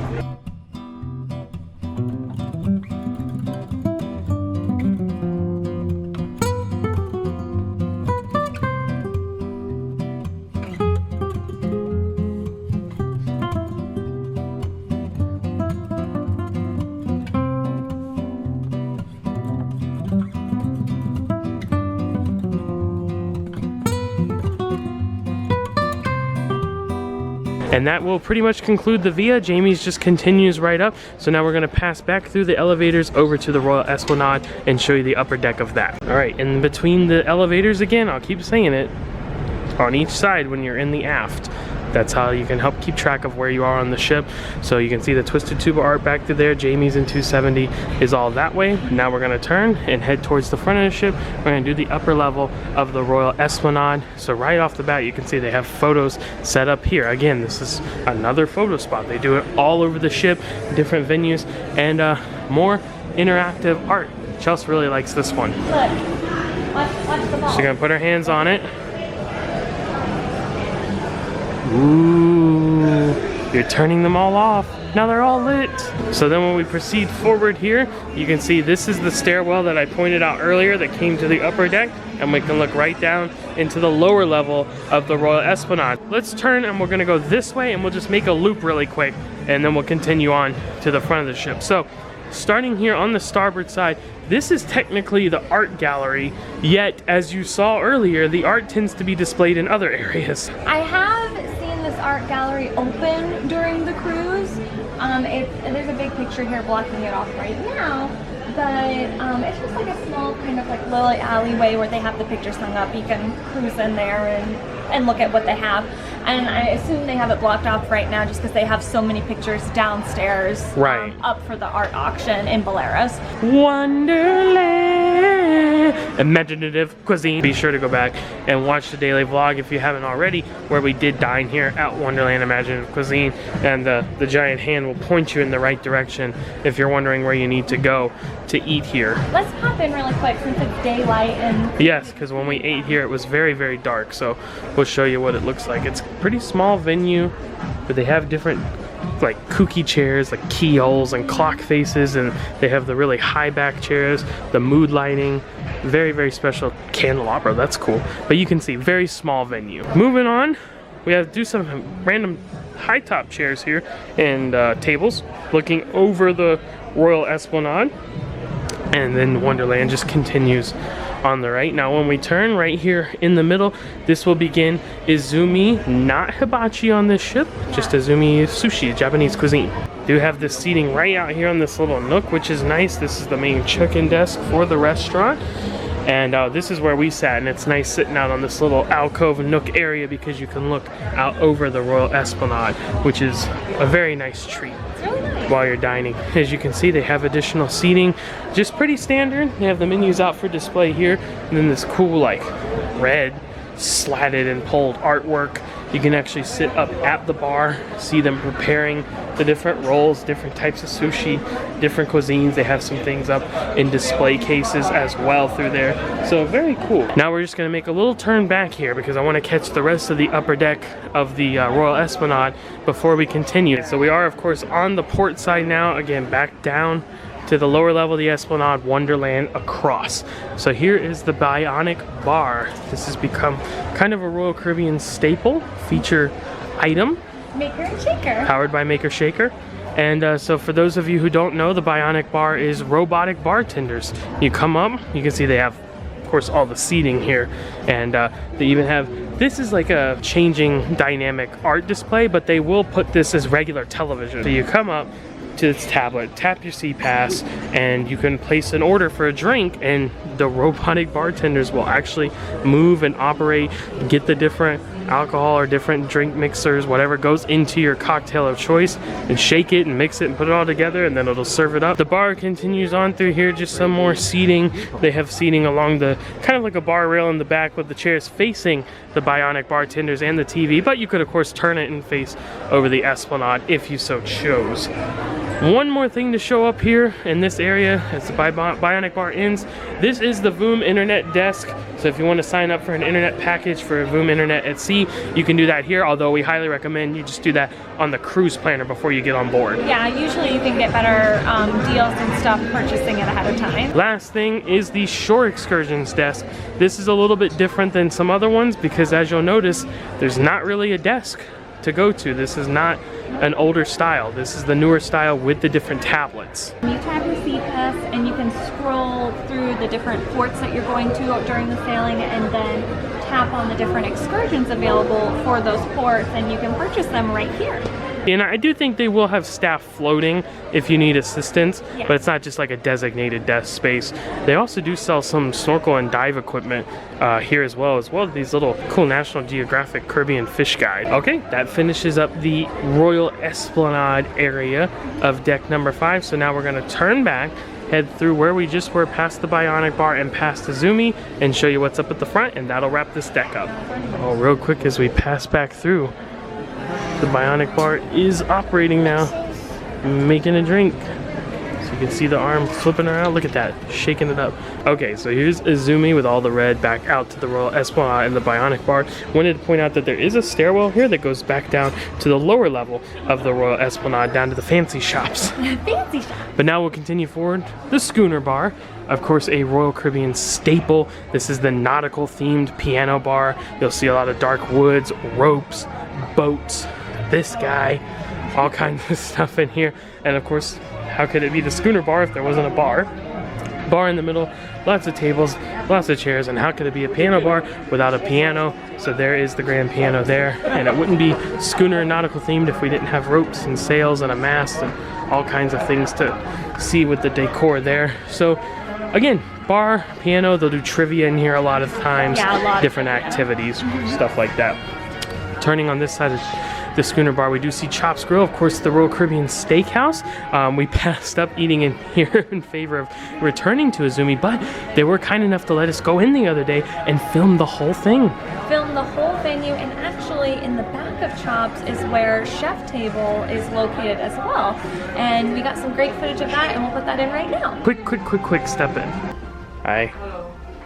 And that will pretty much conclude the via. Jamie's just continues right up. So now we're gonna pass back through the elevators over to the Royal Esplanade and show you the upper deck of that. All right, and between the elevators again, I'll keep saying it, on each side when you're in the aft. That's how you can help keep track of where you are on the ship. So you can see the Twisted Tuba art back through there. Jamie's in 270 is all that way. Now we're gonna turn and head towards the front of the ship. We're gonna do the upper level of the Royal Esplanade. So right off the bat, you can see they have photos set up here. Again, this is another photo spot. They do it all over the ship, different venues, and more interactive art. Chelsea really likes this one. Look, watch the ball. She's gonna put her hands on it. Ooh, you're turning them all off. Now they're all lit. So then when we proceed forward here, you can see this is the stairwell that I pointed out earlier that came to the upper deck, and we can look right down into the lower level of the Royal Esplanade. Let's turn and we're gonna go this way and we'll just make a loop really quick and then we'll continue on to the front of the ship. So starting here on the starboard side, this is technically the art gallery, yet as you saw earlier, the art tends to be displayed in other areas. I have seen this art gallery open during the cruise. There's a big picture here blocking it off right now, but it's just like a small kind of like little alleyway where they have the pictures hung up. You can cruise in there and look at what they have. And I assume they have it blocked off right now just because they have so many pictures downstairs, right, up for the art auction in Vistaramas. Wonderland, imaginative cuisine. Be sure to go back and watch the daily vlog if you haven't already, where we did dine here at Wonderland Imaginative Cuisine, and the giant hand will point you in the right direction if you're wondering where you need to go to eat here. Let's pop in really quick since it's daylight and... Yes, because when we ate here it was very, very dark, so we'll show you what it looks like. It's a pretty small venue, but they have different like kooky chairs, like keyholes and clock faces, and they have the really high back chairs, the mood lighting, very, very special candelabra. That's cool. But you can see, very small venue. Moving on, we have to do some random high top chairs here and tables looking over the Royal Esplanade, and then Wonderland just continues on the right. Now when we turn right here in the middle, this will begin Izumi, not hibachi on this ship, just Izumi sushi, Japanese cuisine. Do have this seating right out here on this little nook, which is nice. This is the main check-in desk for the restaurant, and this is where we sat, and it's nice sitting out on this little alcove nook area because you can look out over the Royal Esplanade, which is a very nice treat while you're dining. As you can see, they have additional seating, just pretty standard. They have the menus out for display here, and then this cool like red slatted and pulled artwork. You can actually sit up at the bar, see them preparing the different rolls, different types of sushi, different cuisines. They have some things up in display cases as well through there. So very cool. Now we're just gonna make a little turn back here because I wanna catch the rest of the upper deck of the Royal Esplanade before we continue. So we are of course on the port side now, again back down to the lower level of the Esplanade, Wonderland across. So here is the Bionic Bar. This has become kind of a Royal Caribbean staple, feature item. Maker and Shaker. Powered by Maker Shaker. And so for those of you who don't know, the Bionic Bar is robotic bartenders. You come up, you can see they have, of course, all the seating here. And they even have, this is like a changing dynamic art display, but they will put this as regular television. So you come up to this tablet, tap your SeaPass, and you can place an order for a drink, and the robotic bartenders will actually move and operate, get the different alcohol or different drink mixers, whatever goes into your cocktail of choice, and shake it and mix it and put it all together, and then it'll serve it up. The bar continues on through here, just some more seating. They have seating along the kind of like a bar rail in the back with the chairs facing the Bionic bartenders and the TV, but you could of course turn it and face over the Esplanade if you so chose. One more thing to show up here in this area as the Bionic Bar ends. This is the Voom Internet Desk. So if you want to sign up for an internet package for Voom Internet at sea, you can do that here, although we highly recommend you just do that on the cruise planner before you get on board. Yeah, usually you can get better deals and stuff purchasing it ahead of time. Last thing is the Shore Excursions Desk. This is a little bit different than some other ones because, as you'll notice, there's not really a desk to go to. This is not an older style. This is the newer style with the different tablets. You tap your SeaPlex and you can scroll through the different ports that you're going to during the sailing, and then tap on the different excursions available for those ports, and you can purchase them right here. And I do think they will have staff floating if you need assistance, Yeah. but it's not just like a designated desk space. They also do sell some snorkel and dive equipment here as well as these little cool National Geographic Caribbean fish guide. Okay, that finishes up the Royal Esplanade area of deck number 5. So now we're gonna turn back, head through where we just were past the Bionic Bar and past Izumi, and show you what's up at the front, and that'll wrap this deck up. Oh, real quick as we pass back through, the Bionic Bar is operating now, making a drink. So you can see the arm flipping around. Look at that, shaking it up. Okay, so here's Izumi with all the red back out to the Royal Esplanade and the Bionic Bar. Wanted to point out that there is a stairwell here that goes back down to the lower level of the Royal Esplanade, down to the fancy shops. Fancy shop. But now we'll continue forward. The Schooner Bar, of course, a Royal Caribbean staple. This is the nautical themed piano bar. You'll see a lot of dark woods, ropes, boats, this guy, all kinds of stuff in here. And of course, how could it be the Schooner Bar if there wasn't a bar? Bar in the middle, lots of tables, lots of chairs, and how could it be a piano bar without a piano? So there is the grand piano there, and it wouldn't be schooner and nautical themed if we didn't have ropes and sails and a mast and all kinds of things to see with the decor there. So again, bar, piano, they'll do trivia in here a lot of times, Yeah, a lot of different trivia. activities, stuff like that. Turning on this side of the Schooner Bar, we do see Chops Grill, of course, the Royal Caribbean Steakhouse. We passed up eating in here in favor of returning to Izumi, but they were kind enough to let us go in the other day and film the whole thing. Film the whole venue, and actually in the back of Chops is where Chef Table is located as well. And we got some great footage of that, and we'll put that in right now. Quick step in. Hi.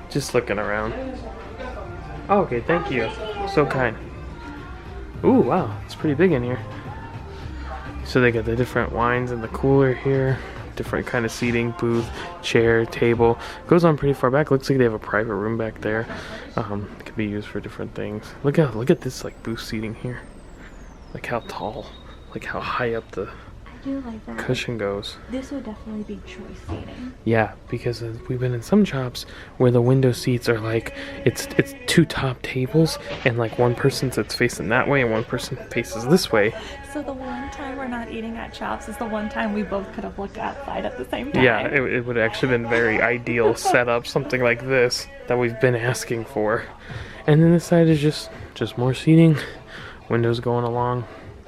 Just looking around. Oh, okay, thank you. So kind. Ooh, wow, it's pretty big in here. So they got the different wines in the cooler here, different kind of seating, booth, chair, table. Goes on pretty far back. Looks like they have a private room back there. It could be used for different things. Look at this like booth seating here. Like how tall, like how high up the I do like that. cushion goes. This would definitely be choice seating. Yeah, because we've been in some shops where the window seats are like, it's two top tables, and like one person sits facing that way and one person faces this way. So the one time we're not eating at Chops is the one time we both could have looked outside at the same time. Yeah, it would have actually been very ideal setup, something like this that we've been asking for. And then this side is just more seating, windows going along,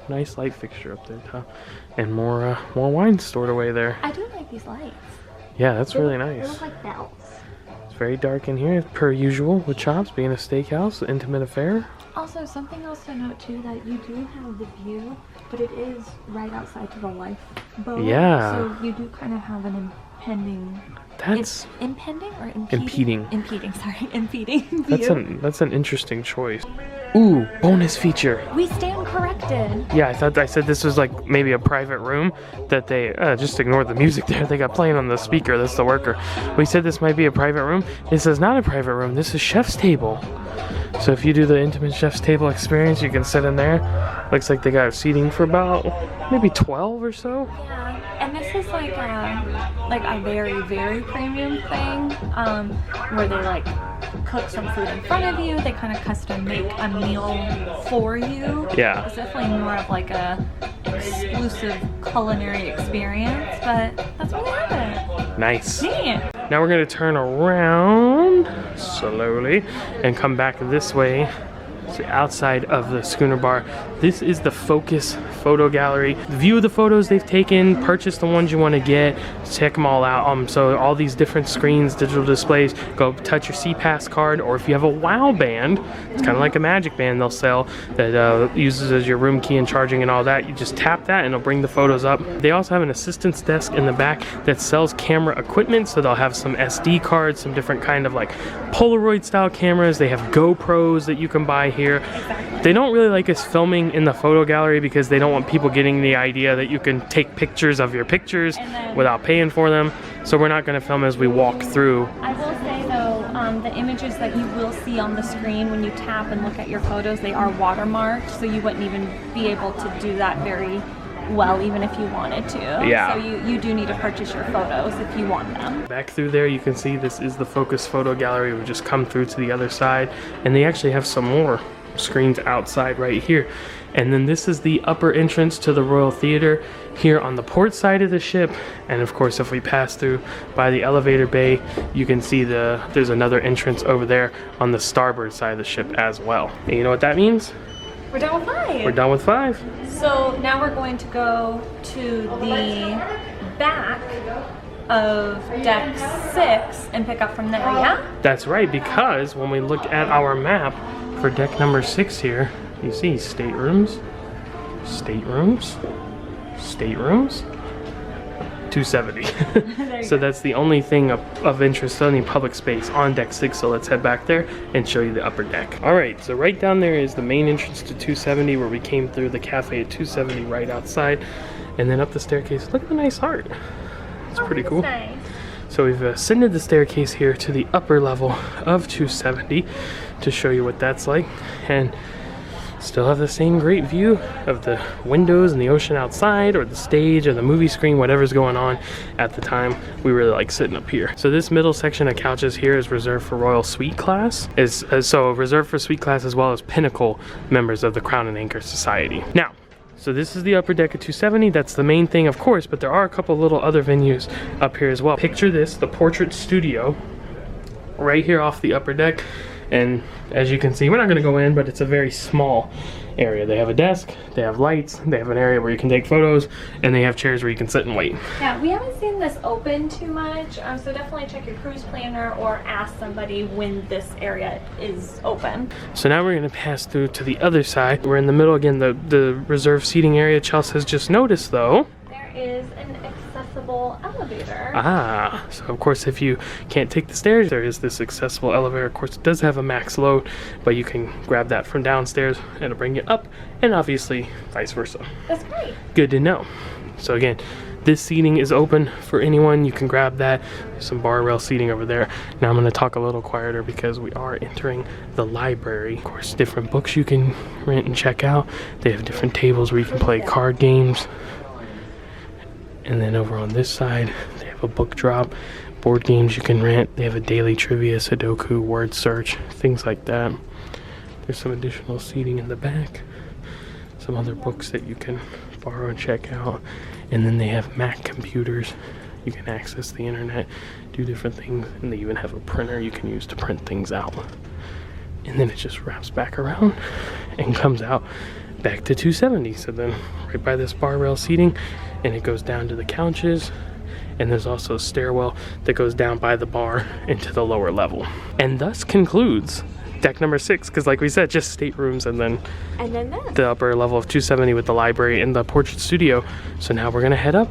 nice light fixture up there top, and more wine stored away there. I do like these lights. Yeah, that's really They nice. look like bells. It's very dark in here, per usual with Chops being a steakhouse, intimate affair. Also, something else to note too, that you do have the view, but it is right outside to the lifeboat. Yeah. So you do kind of have an impending. That's Impending or impeding? Impeding, sorry. Impeding view. that's an interesting choice. Ooh, bonus feature. We stand corrected. Yeah, I said this was like maybe a private room that they just ignored the music there. They got playing on the speaker. That's the worker. We said this might be a private room. This is not a private room. This is chef's table. So if you do the intimate chef's table experience, you can sit in there. Looks like they got seating for about maybe 12 or so. Yeah, and this is like a very, very premium thing, where they like cook some food in front of you. They kind of custom make a meal for you. Yeah. It's definitely more of like a exclusive culinary experience, but that's what we have it. Nice. Yeah. Now we're gonna turn around slowly and come back this way So outside of the schooner bar, this is the focus photo gallery. View the photos they've taken, purchase the ones you want to get, check them all out. So all these different screens, digital displays, go touch your SeaPass card, or if you have a WOW band, it's kind of like a Magic Band they'll sell that uses as your room key and charging and all that. You just tap that and it'll bring the photos up. They also have an assistance desk in the back that sells camera equipment, so they'll have some SD cards, some different kind of like Polaroid style cameras. They have GoPros that you can buy here. They don't really like us filming in the photo gallery because they don't want people getting the idea that you can take pictures of your pictures without paying for them. So we're not going to film as we walk through. I will say though, the images that you will see on the screen when you tap and look at your photos, they are watermarked, so you wouldn't even be able to do that very well, even if you wanted to. Yeah. So you do need to purchase your photos if you want them. Back through there, you can see this is the focus photo gallery. We just come through to the other side, and they actually have some more screens outside right here. And then this is the upper entrance to the Royal Theater here on the port side of the ship. And of course, if we pass through by the elevator bay, you can see there's another entrance over there on the starboard side of the ship as well. And you know what that means? We're done with 5. We're done with 5. So now we're going to go to the back of deck 6 and pick up from there, yeah? That's right, because when we look at our map for deck number 6 here, you see staterooms, staterooms, staterooms, 270. So that's the only thing of interest, only public space on deck 6. So let's head back there and show you the upper deck. All right, so right down there is the main entrance to 270, where we came through the cafe at 270 right outside, and then up the staircase. Look at the nice art. It's pretty cool. Nice. So we've ascended the staircase here to the upper level of 270 to show you what that's like, and still have the same great view of the windows and the ocean outside, or the stage or the movie screen, whatever's going on at the time. We really like sitting up here. So this middle section of couches here is reserved for Royal Suite class, so reserved for Suite class as well as Pinnacle members of the Crown and Anchor Society. Now, so this is the upper deck of 270. That's the main thing, of course, but there are a couple little other venues up here as well. Picture this, the portrait studio right here off the upper deck. And as you can see, we're not going to go in, but it's a very small area. They have a desk, they have lights, they have an area where you can take photos, and they have chairs where you can sit and wait. Yeah, we haven't seen this open too much, so definitely check your cruise planner or ask somebody when this area is open. So now we're going to pass through to the other side. We're in the middle again, the reserved seating area. Chelsea has just noticed though, There is an accessible elevator. Ah, so of course if you can't take the stairs, there is this accessible elevator. Of course it does have a max load, but you can grab that from downstairs and it'll bring you up, and obviously vice versa. That's great. Good to know. So again, this seating is open for anyone. You can grab that. There's some bar rail seating over there. Now I'm going to talk a little quieter because we are entering the library. Of course, different books you can rent and check out. They have different tables where you can play card games. And then over on this side, they have a book drop, board games you can rent. They have a daily trivia, Sudoku, word search, things like that. There's some additional seating in the back, some other books that you can borrow and check out. And then they have Mac computers. You can access the internet, do different things, and they even have a printer you can use to print things out. And then it just wraps back around and comes out back to 270. So then right by this bar rail seating, and it goes down to the couches, and there's also a stairwell that goes down by the bar into the lower level. And thus concludes deck number 6, because like we said, just staterooms and then this. the upper level of 270 with the library and the portrait studio. So now we're gonna head up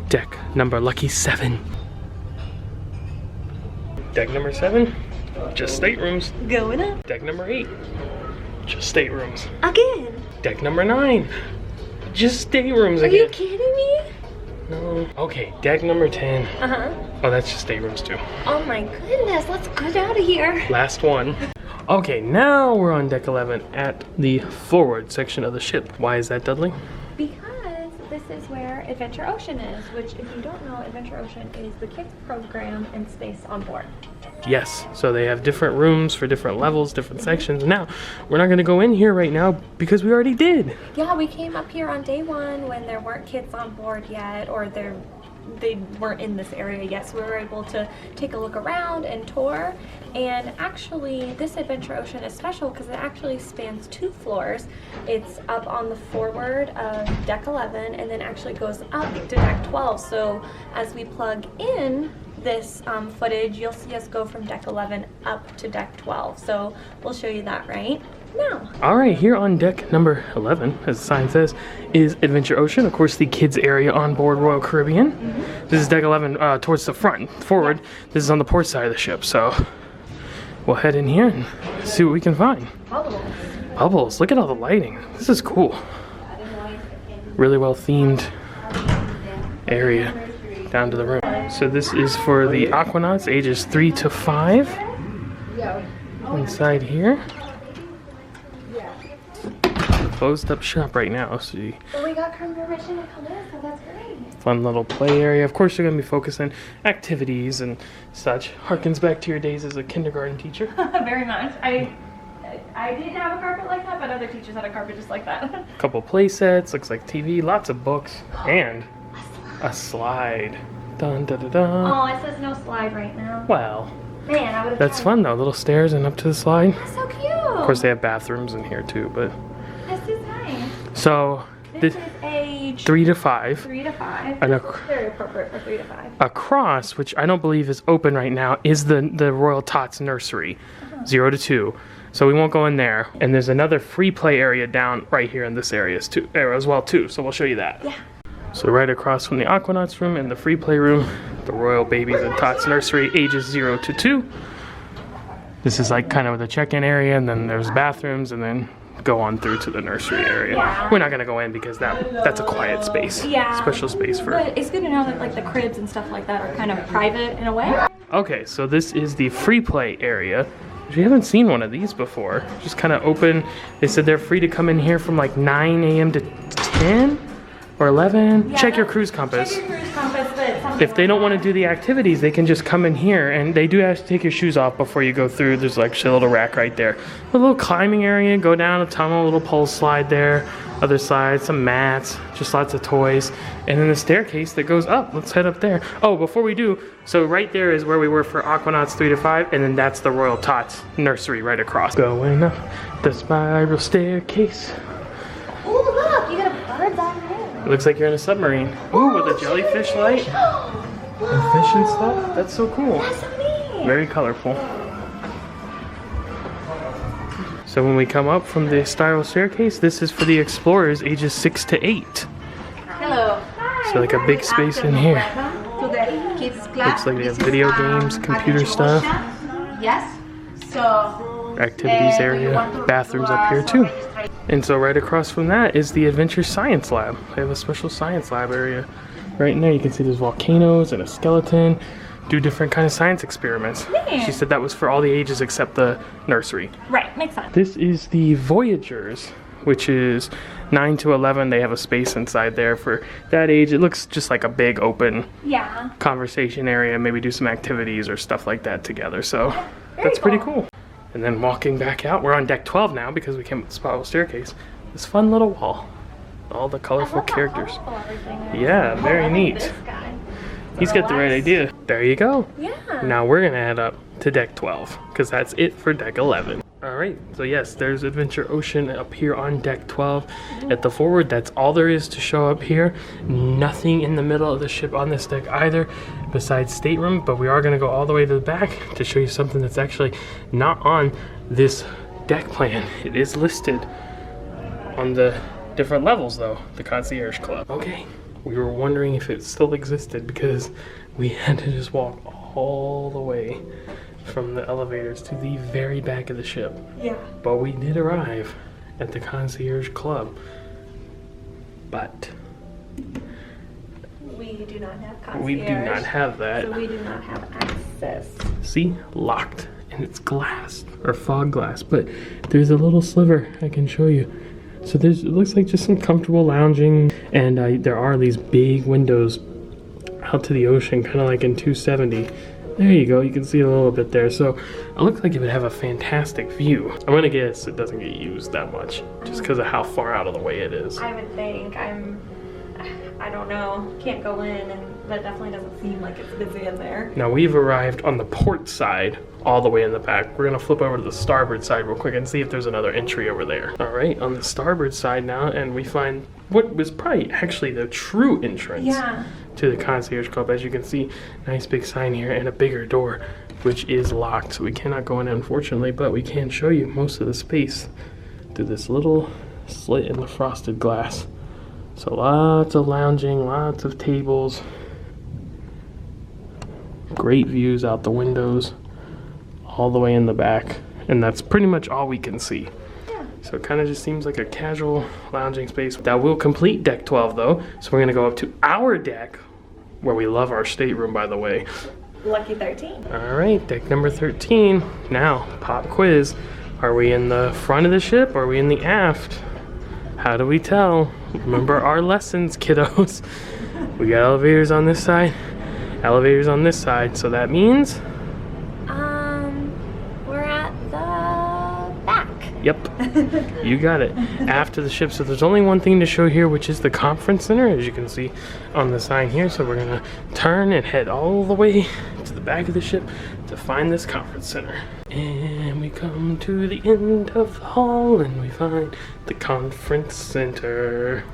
deck number lucky 7. Deck number 7, just staterooms. Going up. Deck number 8, just staterooms. Again. Deck number 9, just staterooms Are again. you kidding me? No. Okay, deck number 10. Uh-huh. Oh, that's just staterooms too. Oh my goodness, let's get out of here. Last one. Okay, now we're on deck 11 at the forward section of the ship. Why is that, Dudley? Because this is where Adventure Ocean is, which if you don't know, Adventure Ocean is the kids program and space on board. Yes, so they have different rooms for different levels, different sections. Now, we're not gonna go in here right now because we already did. Yeah, we came up here on day 1 when there weren't kids on board yet, or there they weren't in this area yet, so we were able to take a look around and tour. And actually this Adventure Ocean is special because it actually spans 2 floors. It's up on the forward of deck 11 and then actually goes up to deck 12. So as we plug in this footage, you'll see us go from deck 11 up to deck 12. So we'll show you that right now. All right, here on deck number 11, as the sign says, is Adventure Ocean. Of course, the kids area on board Royal Caribbean. This is deck 11 towards the front, forward. This is on the port side of the ship. So we'll head in here and see what we can find. Bubbles. Bubbles, look at all the lighting. This is cool. Really well themed area down to the room. So this is for the Aquanauts, ages 3 to 5. Inside here. Closed up shop right now, so But we got permission to come in, so that's great. fun little play area. Of course, you're going to be focusing activities and such. Harkens back to your days as a kindergarten teacher. Very much. I didn't have a carpet like that, but other teachers had a carpet just like that. A couple play sets, looks like TV, lots of books, and a slide. Dun dun dun dun. Oh, it says no slide right now. Well, Man, I would have. that's fun though. Little stairs and up to the slide. That's so cute. Of course, they have bathrooms in here too, but This is nice. so This is age 3 to 5. 3 to 5. And This is very appropriate for 3 to 5. Across, which I don't believe is open right now, is the Royal Tots nursery, 0 to 2. So we won't go in there. And there's another free play area down right here in this area as well too. So we'll show you that. Yeah. So right across from the Aquanauts room and the free play room, the Royal Babies and Tots nursery, ages 0 to 2. This is like kind of the check-in area, and then there's bathrooms, and then go on through to the nursery area. Yeah. We're not gonna go in because that's a quiet space. Yeah. Special space for. But it's good to know that like the cribs and stuff like that are kind of private in a way. Okay, so this is the free play area. We haven't seen one of these before. Just kind of open. They said they're free to come in here from like 9 a.m. to 10 or 11. Yeah, Check your cruise compass. Check your cruise compass, but something If they don't want to do the activities, they can just come in here, and they do have to take your shoes off before you go through. There's like a little rack right there. A little climbing area, go down a tunnel, a little pole slide there. Other side, some mats, just lots of toys. And then the staircase that goes up. Let's head up there. Oh, before we do, so right there is where we were for Aquanauts 3 to 5, and then that's the Royal Tots nursery right across. Going up the spiral staircase. Oh, look, you got a bird's eye view. It looks like you're in a submarine. Ooh, with a jellyfish light. And fish and stuff. That's so cool. That's so neat. Very colorful. So when we come up from the spiral staircase, this is for the explorers ages 6 to 8. Hello. So like a big space in here. Welcome to the kids class. Looks like they have This is, video games, computer Adventure stuff. Ocean. Yes. So Activities do you area, want to bathrooms do up here some too. registration? And so right across from that is the Adventure Science Lab. They have a special science lab area. Right in there you can see there's volcanoes and a skeleton. Do different kind of science experiments. Neat. She said that was for all the ages except the nursery. Right, makes sense. This is the Voyagers, which is 9 to 11. They have a space inside there for that age. It looks just like a big open Yeah. conversation area. Maybe do some activities or stuff like that together. So that's pretty cool. And then walking back out, we're on deck 12 now because we came up the spiral staircase. This fun little wall. All the colorful characters. Yeah, very neat. He's got the right idea. There you go. Yeah. Now we're gonna head up to deck 12 because that's it for deck 11. All right, so yes, there's Adventure Ocean up here on deck 12 at the forward. That's all there is to show up here. Nothing in the middle of the ship on this deck either besides stateroom, but we are gonna go all the way to the back to show you something that's actually not on this deck plan. It is listed on the different levels though, the Concierge Club. Okay. We were wondering if it still existed because we had to just walk all the way from the elevators to the very back of the ship. Yeah. But we did arrive at the Concierge Club. But We do not have concierge. we do not have that. So we do not have access. See? Locked. And it's glass or fog glass. But there's a little sliver I can show you. So it looks like just some comfortable lounging, and there are these big windows out to the ocean, kind of like in 270. There you go, you can see a little bit there. So it looks like it would have a fantastic view. I'm gonna guess it doesn't get used that much, just because of how far out of the way it is. I would think. I don't know. Can't go in, and that definitely doesn't seem like it's busy in there. Now we've arrived on the port side, all the way in the back. We're gonna flip over to the starboard side real quick and see if there's another entry over there. All right, on the starboard side now, and we find what was probably actually the true entrance to the Concierge Club. As you can see, nice big sign here and a bigger door, which is locked. So we cannot go in, unfortunately, but we can show you most of the space through this little slit in the frosted glass. So lots of lounging, lots of tables, great views out the windows, all the way in the back, and that's pretty much all we can see. So it kind of just seems like a casual lounging space. That will complete deck 12 though, so we're gonna go up to our deck, where we love our stateroom, by the way. Lucky 13. All right, deck number 13. Now, pop quiz. Are we in the front of the ship, or are we in the aft? How do we tell? Remember our lessons, kiddos. We got elevators on this side, elevators on this side, so that means? We're at the back. Yep, you got it. After the ship, so there's only one thing to show here, which is the conference center, as you can see on the sign here. So we're gonna turn and head all the way to the back of the ship to find this conference center. And we come to the end of the hall and we find the conference center.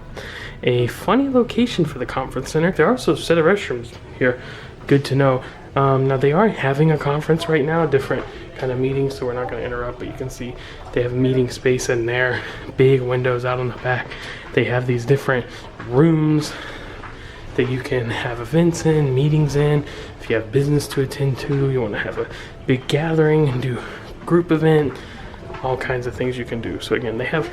A funny location for the conference center. There are also a set of restrooms here. Good to know. Now they are having a conference right now, different kind of meetings, so we're not going to interrupt, but you can see they have meeting space in there, big windows out on the back. They have these different rooms that you can have events in, meetings in. If you have business to attend to, you want to have a big gathering and do group event, all kinds of things you can do. So again, they have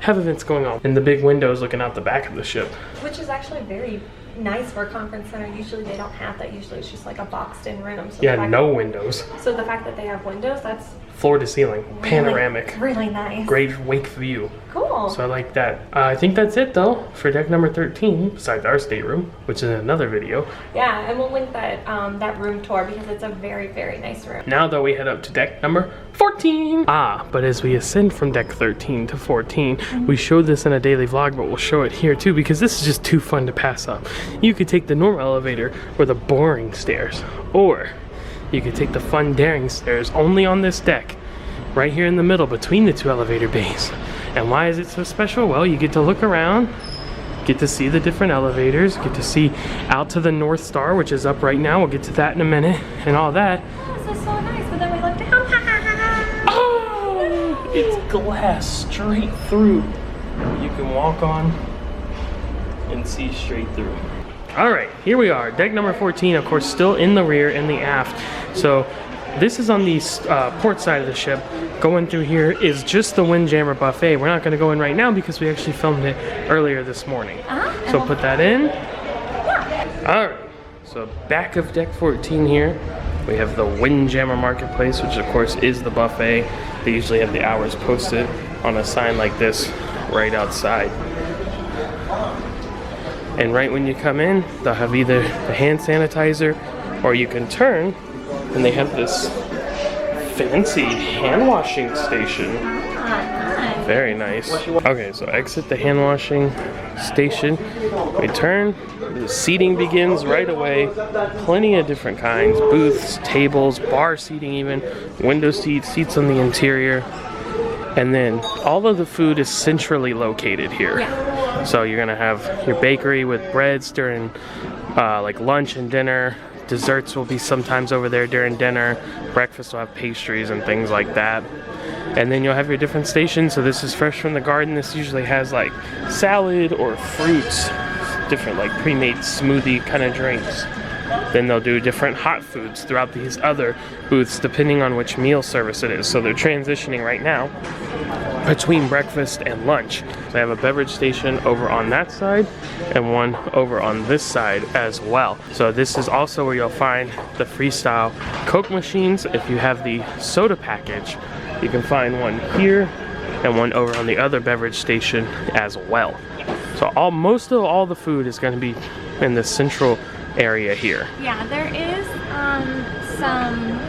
events going on. And the big windows looking out the back of the ship. Which is actually very nice for a conference center. Usually they don't have that. Usually it's just like a boxed in room. So Yeah, no windows. So the fact that they have windows, that's Floor to ceiling, panoramic. Really nice. Great wake view. Cool. So I like that. I think that's it though for deck number 13, besides our stateroom, which is in another video. Yeah, and we'll link that that room tour because it's a very, very nice room. Now though, we head up to deck number 14. But as we ascend from deck 13 to 14, we showed this in a daily vlog, but we'll show it here too because this is just too fun to pass up. You could take the normal elevator or the boring stairs, or you could take the fun daring stairs only on this deck, right here in the middle between the two elevator bays. And why is it so special? Well, you get to look around, get to see the different elevators, get to see out to the North Star, which is up right now. We'll get to that in a minute and all that. This is so nice, but then we look down. Oh, it's glass straight through. You can walk on and see straight through. All right, here we are, deck number 14, of course, still in the rear, in the aft. So this is on the port side of the ship. Going through here is just the Windjammer buffet. We're not going to go in right now because we actually filmed it earlier this morning. So put that in. All right, so back of deck 14 here, we have the Windjammer Marketplace, which of course is the buffet. They usually have the hours posted on a sign like this right outside. And right when you come in, they'll have either the hand sanitizer, or you can turn and they have this fancy hand washing station. Very nice. Okay, so exit the hand washing station. We turn, the seating begins right away. Plenty of different kinds, booths, tables, bar seating even, window seats, seats on the interior. And then all of the food is centrally located here. So you're gonna have your bakery with breads during like lunch and dinner. Desserts will be sometimes over there during dinner. Breakfast will have pastries and things like that. And then you'll have your different stations. So this is fresh from the garden. This usually has like salad or fruits, different like pre-made smoothie kind of drinks. Then they'll do different hot foods throughout these other booths depending on which meal service it is. So they're transitioning right now between breakfast and lunch. They have a beverage station over on that side and one over on this side as well. So this is also where you'll find the freestyle Coke machines. If you have the soda package, you can find one here and one over on the other beverage station as well. So most of all the food is going to be in the central area here. Yeah, there is some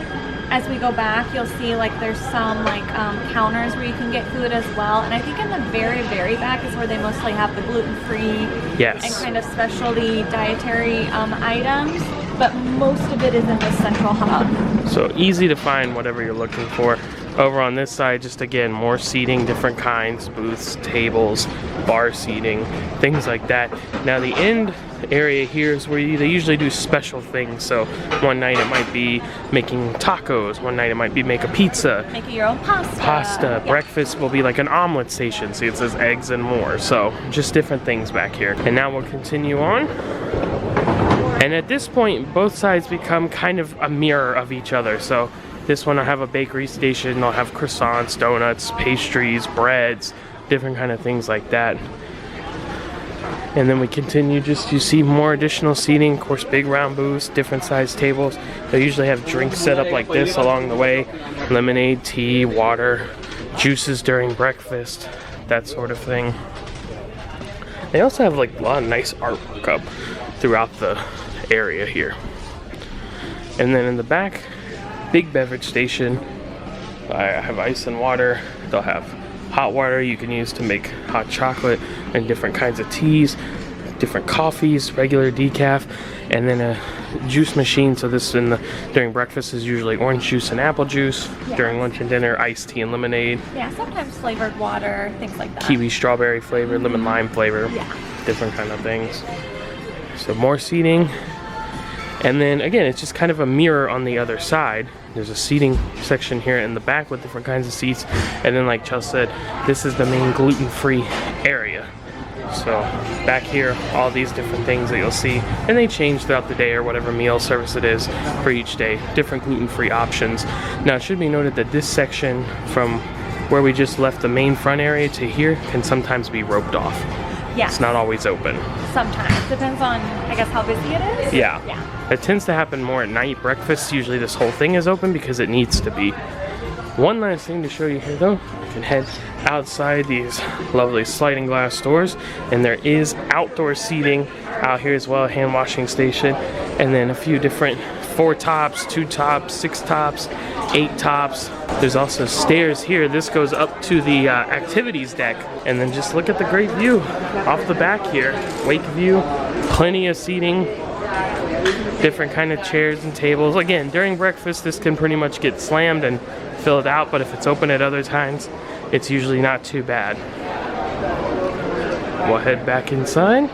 as we go back, you'll see like there's some like counters where you can get food as well. And I think in the very, very back is where they mostly have the gluten-free Yes. and kind of specialty dietary items. But most of it is in the central hub. So easy to find whatever you're looking for. Over on this side, just again, more seating, different kinds, booths, tables, bar seating, things like that. Now the end area here is where they usually do special things. So one night it might be making tacos, one night it might be make a pizza. Making your own pasta. Yeah. Breakfast will be like an omelet station. See, it says eggs and more. So just different things back here. And now we'll continue on. And at this point, both sides become kind of a mirror of each other. So this one, I'll have a bakery station. I'll have croissants, donuts, pastries, breads, different kind of things like that. And then we continue, just you see more additional seating. Of course, big round booths, different size tables. They usually have drinks set up like this along the way. Lemonade, tea, water, juices during breakfast, that sort of thing. They also have like a lot of nice artwork up throughout the area here. And then in the back, big beverage station. I have ice and water. They'll have hot water you can use to make hot chocolate and different kinds of teas, different coffees, regular decaf, and then a juice machine. So this during breakfast is usually orange juice and apple juice. Yeah. During lunch and dinner, iced tea and lemonade. Yeah, sometimes flavored water, things like that. Kiwi strawberry flavor, lemon lime flavor, Yeah. different kind of things. So more seating. And then again, it's just kind of a mirror on the other side. There's a seating section here in the back with different kinds of seats. And then like Chelsea said, this is the main gluten-free area. So back here, all these different things that you'll see. And they change throughout the day or whatever meal service it is for each day. Different gluten-free options. Now it should be noted that this section from where we just left the main front area to here can sometimes be roped off. Yeah. It's not always open. Sometimes. Depends on, I guess, how busy it is. Yeah. Yeah. It tends to happen more at night. Breakfast, usually this whole thing is open because it needs to be. One last thing to show you here though, you can head outside these lovely sliding glass doors, and there is outdoor seating out here as well, a hand washing station, and then a few different 4 tops, 2 tops, 6 tops, 8 tops. There's also stairs here. This goes up to the activities deck, and then just look at the great view off the back here. Lake view, plenty of seating, different kind of chairs and tables. Again, during breakfast, this can pretty much get slammed and filled out, but if it's open at other times, it's usually not too bad. We'll head back inside.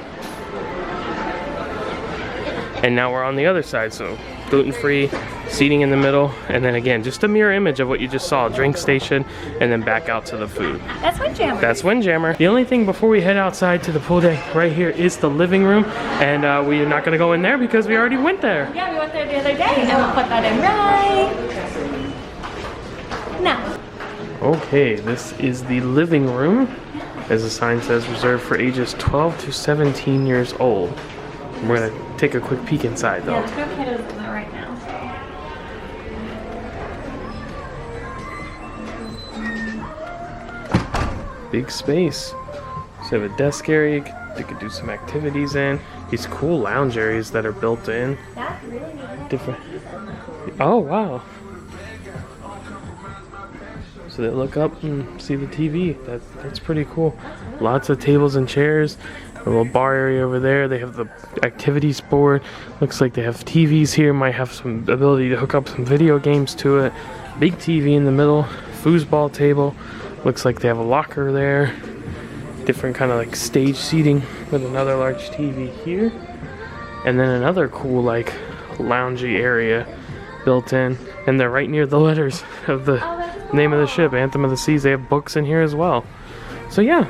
And now we're on the other side, so gluten-free, seating in the middle, and then again, just a mirror image of what you just saw, drink station, and then back out to the food. That's Windjammer. That's Windjammer. The only thing before we head outside to the pool deck right here is the living room, and we are not gonna go in there because we already went there. Yeah, we went there the other day, and we'll put that in right now. Okay, this is the living room. As the sign says, reserved for ages 12 to 17 years old. We're gonna take a quick peek inside though. Yeah, let's go kiddos in there right now. Big space. So you have a desk area you could do some activities in. These cool lounge areas that are built in. That's really neat. Different. Oh wow. So they look up and see the TV. That's pretty cool. Lots of tables and chairs. A little bar area over there. They have the activities board. Looks like they have TVs here. Might have some ability to hook up some video games to it. Big TV in the middle. Foosball table. Looks like they have a locker there. Different kind of like stage seating with another large TV here. And then another cool like loungy area built in. And they're right near the letters of the name of the ship, Anthem of the Seas. They have books in here as well. So yeah.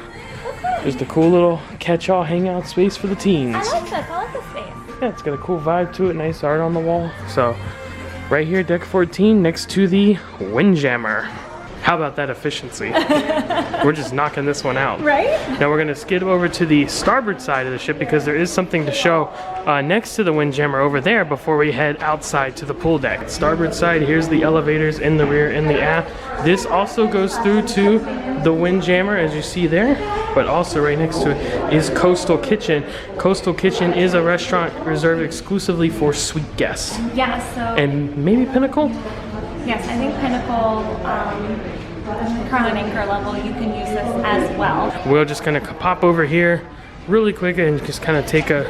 Just a cool little catch-all hangout space for the teens. I like this. I like this space. Yeah, it's got a cool vibe to it. Nice art on the wall. So, right here, deck 14, next to the Windjammer. How about that efficiency? We're just knocking this one out. Right? Now we're going to skid over to the starboard side of the ship because there is something to show next to the Windjammer over there before we head outside to the pool deck. Starboard side, here's the elevators in the rear and the aft. This also goes through to the Windjammer, as you see there, but also right next to it is Coastal Kitchen. Coastal Kitchen is a restaurant reserved exclusively for suite guests. Yeah, so... And maybe Pinnacle? Yes, I think Pinnacle, Crown and Anchor level, you can use this as well. We're just gonna pop over here really quick and just kind of take a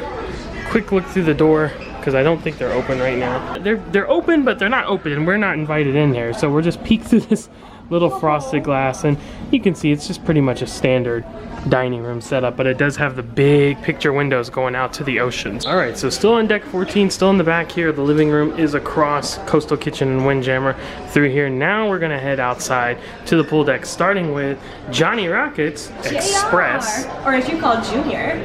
quick look through the door, because I don't think they're open right now. They're open, but they're not open, and we're not invited in there. So we're just peek through this little frosted glass, and you can see it's just pretty much a standard dining room setup, but it does have the big picture windows going out to the oceans. All right, so still on deck 14, still in the back here. The living room is across Coastal Kitchen and Windjammer through here. Now we're gonna head outside to the pool deck, starting with Johnny Rockets Express. Or as you call Junior.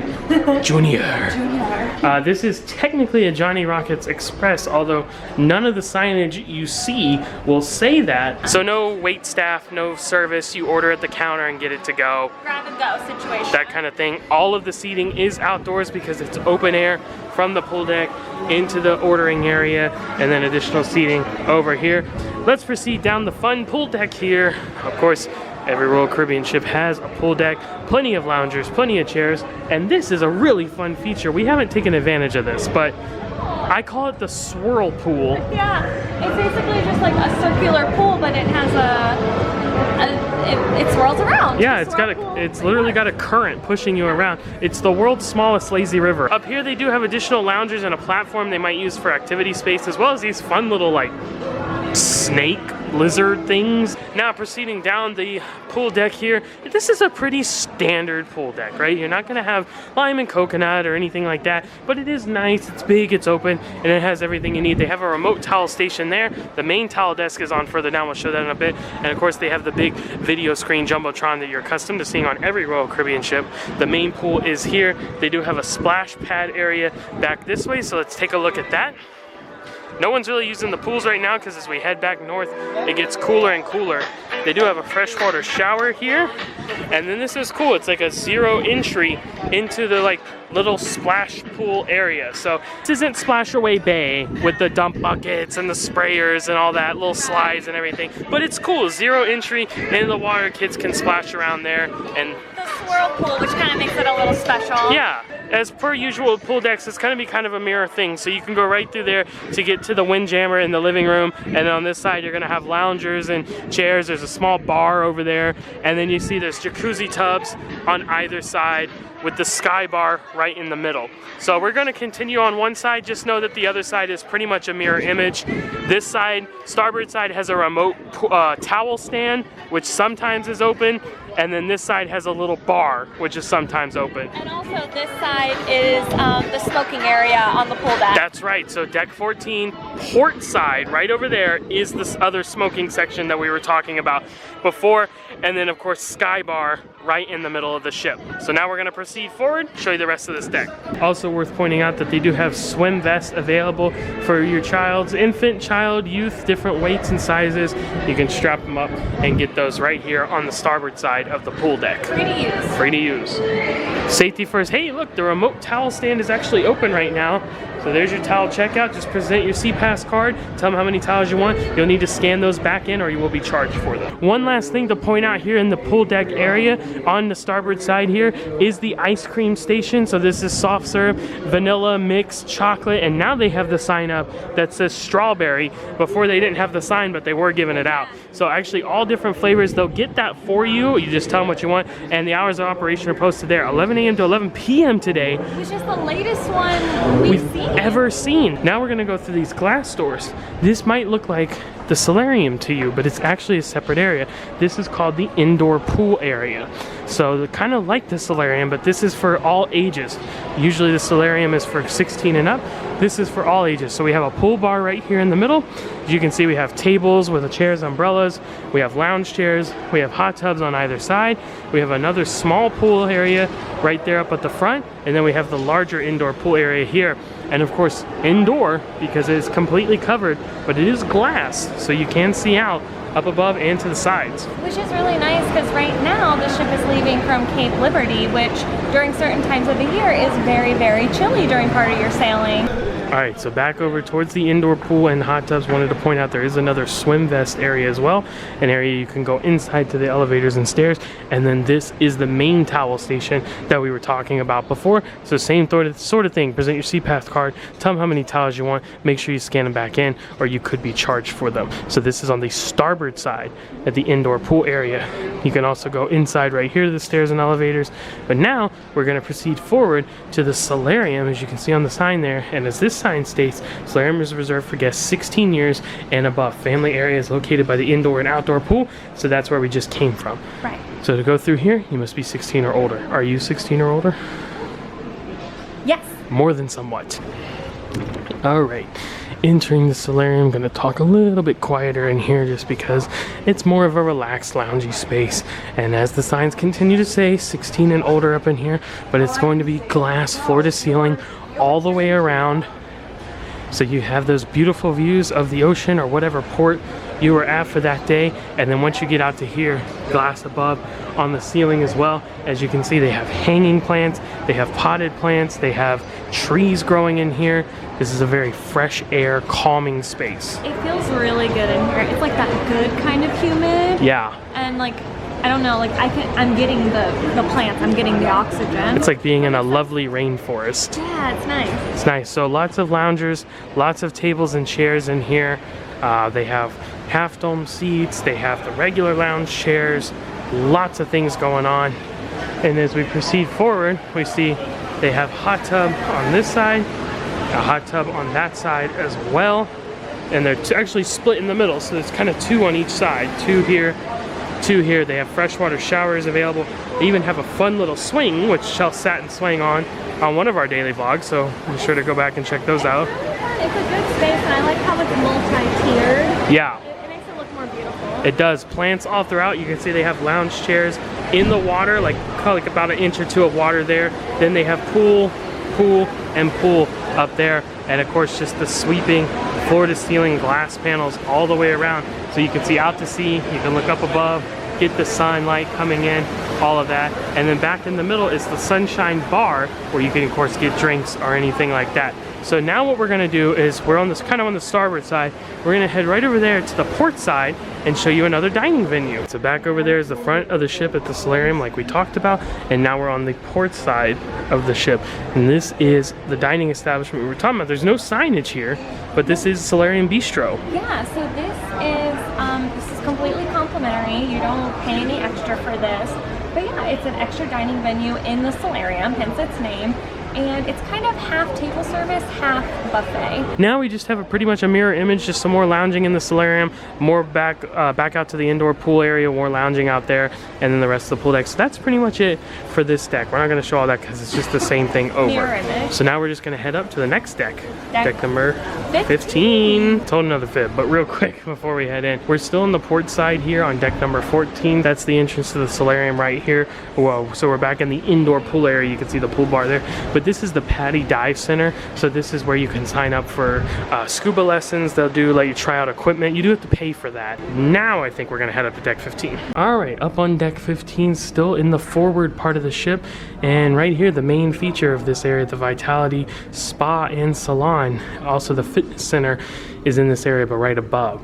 Junior. This is technically a Johnny Rockets Express, although none of the signage you see will say that. So no wait staff, no service. You order at the counter and get it to go. Grab and go situation. That kind of thing. All of the seating is outdoors because it's open air from the pool deck into the ordering area, and then additional seating over here. Let's proceed down the fun pool deck here. Of course, every Royal Caribbean ship has a pool deck, plenty of loungers, plenty of chairs, and this is a really fun feature. We haven't taken advantage of this, but I call it the swirl pool. Yeah, it's basically just like a circular pool, but it has it swirls around. Yeah, it's literally got a current pushing you around. It's the world's smallest lazy river. Up here they do have additional loungers and a platform they might use for activity space, as well as these fun little like snake lizard things. Now proceeding down the pool deck here, this is a pretty standard pool deck, right? You're not gonna have lime and coconut or anything like that, but it is nice, it's big, it's open, and it has everything you need. They have a remote towel station there. The main towel desk is on further down, we'll show that in a bit. And of course they have the big video screen Jumbotron that you're accustomed to seeing on every Royal Caribbean ship. The main pool is here. They do have a splash pad area back this way, so let's take a look at that. No one's really using the pools right now because as we head back north, it gets cooler and cooler. They do have a freshwater shower here. And then this is cool. It's like a zero entry into the like little splash pool area. So this isn't Splash Away Bay with the dump buckets and the sprayers and all that, little slides and everything. But it's cool. Zero entry into the water. Kids can splash around there. And the swirl pool, which kind of makes it a little special. Yeah. As per usual pool decks, it's gonna be kind of a mirror thing. So you can go right through there to get to the Windjammer in the living room. And then on this side, you're gonna have loungers and chairs. There's a small bar over there. And then you see there's jacuzzi tubs on either side with the sky bar right in the middle. So we're gonna continue on one side. Just know that the other side is pretty much a mirror image. This side, starboard side, has a remote towel stand, which sometimes is open. And then this side has a little bar, which is sometimes open. And also this side is the smoking area on the pool deck. That's right, so deck 14, port side, right over there, is this other smoking section that we were talking about before. And then of course, sky bar right in the middle of the ship. So now we're gonna proceed forward, show you the rest of this deck. Also worth pointing out that they do have swim vests available for your child's infant, child, youth, different weights and sizes. You can strap them up and get those right here on the starboard side of the pool deck. Free to use. Free to use. Safety first. Hey, look, the remote towel stand is actually open right now. So there's your towel checkout. Just present your SeaPass card, tell them how many towels you want. You'll need to scan those back in or you will be charged for them. One last thing to point out here in the pool deck area on the starboard side here is the ice cream station. So this is soft serve, vanilla, mixed, chocolate, and now they have the sign up that says strawberry. Before they didn't have the sign, but they were giving it out. So actually all different flavors, they'll get that for you. You just tell them what you want, and the hours of operation are posted there, 11 a.m. to 11 p.m. today. Which is the latest one we've ever seen. Now we're gonna go through these glass doors. This might look like the Solarium to you, but it's actually a separate area. This is called the indoor pool area. So kind of like the Solarium, but this is for all ages. Usually the Solarium is for 16 and up. This is for all ages. So we have a pool bar right here in the middle. As you can see, we have tables with the chairs, umbrellas. We have lounge chairs. We have hot tubs on either side. We have another small pool area right there up at the front. And then we have the larger indoor pool area here. And of course, indoor, because it is completely covered, but it is glass, so you can see out up above and to the sides. Which is really nice because right now the ship is leaving from Cape Liberty, which during certain times of the year is very, very chilly during part of your sailing. Alright, so back over towards the indoor pool and hot tubs. Wanted to point out there is another swim vest area as well. An area you can go inside to the elevators and stairs. And then this is the main towel station that we were talking about before. So same sort of thing. Present your SeaPlex card, tell them how many towels you want, make sure you scan them back in, or you could be charged for them. So this is on the starboard side at the indoor pool area. You can also go inside right here to the stairs and elevators. But now we're going to proceed forward to the Solarium, as you can see on the sign there. And as this sign states, Solarium is reserved for guests 16 years and above. Family area is located by the indoor and outdoor pool, so that's where we just came from. Right. So to go through here, you must be 16 or older. Are you 16 or older? Yes. More than somewhat. All right. Entering the Solarium, I'm going to talk a little bit quieter in here just because it's more of a relaxed, loungy space. And as the signs continue to say, 16 and older up in here, but it's going to be glass floor to ceiling all the way around. So you have those beautiful views of the ocean or whatever port you were at for that day. And then once you get out to here, glass above on the ceiling as well. As you can see, they have hanging plants, they have potted plants, they have trees growing in here. This is a very fresh air, calming space. It feels really good in here. It's like that good kind of humid. Yeah. And like, I don't know, like I'm getting the plants, I'm getting the oxygen. It's like being in a lovely rainforest. Yeah, it's nice. It's nice. So lots of loungers, lots of tables and chairs in here. They have half dome seats, they have the regular lounge chairs, lots of things going on. And as we proceed forward, we see they have hot tub on this side, a hot tub on that side as well. And they're actually split in the middle, so there's kind of two on each side. Two here, two here. They have freshwater showers available. They even have a fun little swing, which Chelsea sat and swang on one of our daily vlogs, so be sure to go back and check those out. It's a good space, and I like how it's multi-tiered. Yeah. It makes it look more beautiful. It does. Plants all throughout. You can see they have lounge chairs in the water, like about an inch or two of water there. Then they have pool, and pool up there. And of course, just the sweeping floor to ceiling glass panels all the way around. So you can see out to sea, you can look up above, get the sunlight coming in, all of that. And then back in the middle is the sunshine bar, where you can of course get drinks or anything like that. So now what we're gonna do is, we're on this kind of on the starboard side, we're gonna head right over there to the port side and show you another dining venue. So back over there is the front of the ship at the Solarium like we talked about, and now we're on the port side of the ship. And this is the dining establishment we were talking about. There's no signage here, but this is Solarium Bistro. Yeah, so this is completely complimentary. You don't pay any extra for this. But yeah, it's an extra dining venue in the Solarium, hence its name. And it's kind of half table service, half buffet. Now we just have pretty much a mirror image, just some more lounging in the Solarium, more back out to the indoor pool area, more lounging out there, and then the rest of the pool deck. So that's pretty much it for this deck. We're not going to show all that because it's just the same thing over. Mirror image. So now we're just going to head up to the next deck. Deck number 15. 15. Told another fib, but real quick before we head in. We're still on the port side here on deck number 14. That's the entrance to the Solarium right here. Whoa, so we're back in the indoor pool area. You can see the pool bar there. But this is the Patty Dive Center. So this is where you can sign up for scuba lessons. They'll let you try out equipment. You do have to pay for that. Now I think we're gonna head up to deck 15. All right, up on deck 15, still in the forward part of the ship. And right here, the main feature of this area, the Vitality Spa and Salon. Also the fitness center is in this area, but right above.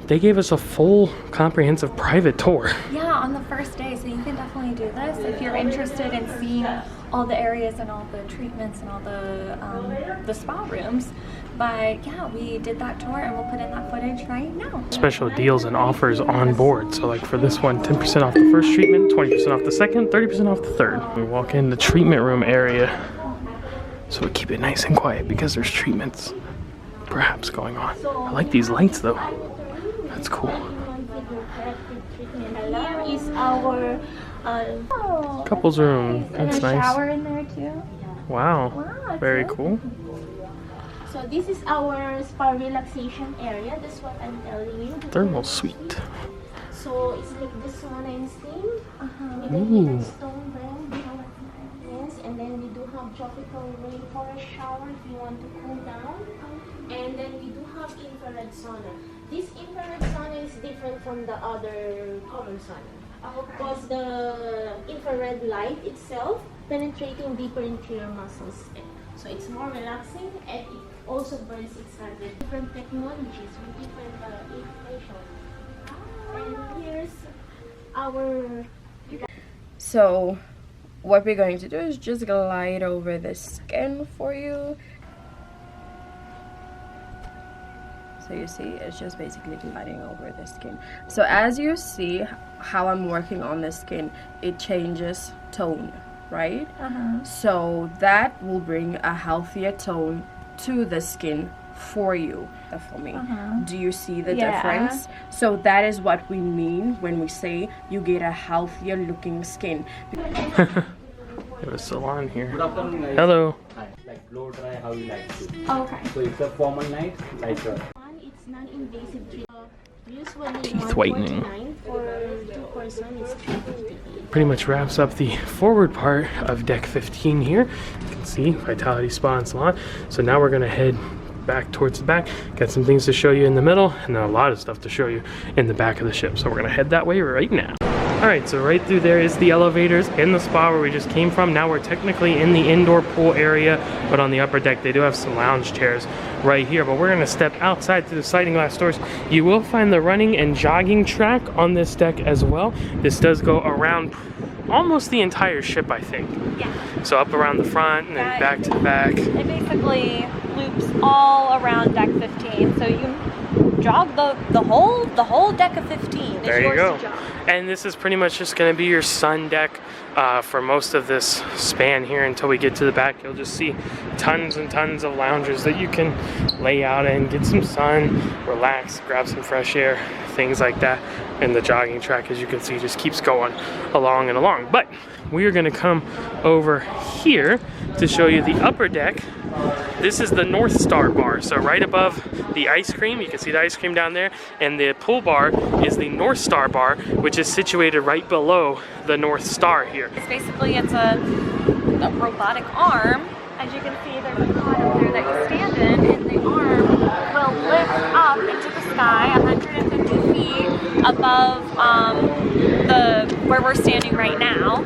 They gave us a full comprehensive private tour. Yeah, on the first day, so you can definitely do this if you're interested in seeing all the areas and all the treatments and all the spa rooms. But yeah, we did that tour and we'll put in that footage right now. Special deals and offers on board. So like for this one, 10% off the first treatment, 20% off the second, 30% off the third. We walk in the treatment room area. So we keep it nice and quiet because there's treatments perhaps going on. I like these lights though. That's cool. Here is our Couples room. That's nice. shower in there too. Wow. Very cool. So this is our spa relaxation area. That's what I'm telling you. Thermal suite. So it's like the sauna and steam. And then Ooh. we have stone bed, and then we do have tropical rainforest shower if you want to cool down. And then we do have infrared sauna. This infrared sauna is different from the other common sauna. Because the infrared light itself penetrating deeper into your muscles. So it's more relaxing, and it also burns excited. Different technologies with different inflation. And here's our... So what we're going to do is just glide over the skin for you. So you see, it's just basically gliding over the skin. So as you see how I'm working on the skin, it changes tone, right? So that will bring a healthier tone to the skin for you. For me, do you see the difference? So that is what we mean when we say you get a healthier looking skin. There's a salon here. Hello. Like blow dry, how you like to. Okay. So it's a formal night, like It's non-invasive treatment. Usually Teeth whitening. $149 for 2 person is $350. Pretty much wraps up the forward part of deck 15 here. You can see Vitality Spa and Salon. So now we're gonna head back towards the back. Got some things to show you in the middle, and then a lot of stuff to show you in the back of the ship. So we're gonna head that way right now. All right, so right through there is the elevators in the spa where we just came from. Now we're technically in the indoor pool area, but on the upper deck they do have some lounge chairs right here. But we're gonna step outside through the sliding glass doors. You will find the running and jogging track on this deck as well. This does go around almost the entire ship, I think. Yeah. So up around the front and then back to the back. It basically loops all around deck 15, so you can jog the whole deck of 15. There you go. And this is pretty much just going to be your sun deck for most of this span here until we get to the back. You'll just see tons and tons of loungers that you can lay out in, get some sun, relax, grab some fresh air, things like that. And the jogging track, as you can see, just keeps going along and along. But we are going to come over here to show you the upper deck. This is the North Star bar. So right above the ice cream, you can see the ice cream down there, and the pool bar is the North Star bar, which is situated right below the North Star here. It's a robotic arm. As you can see, there's a pod up there that you stand in, and the arm will lift up into the sky 150 feet above where we're standing right now.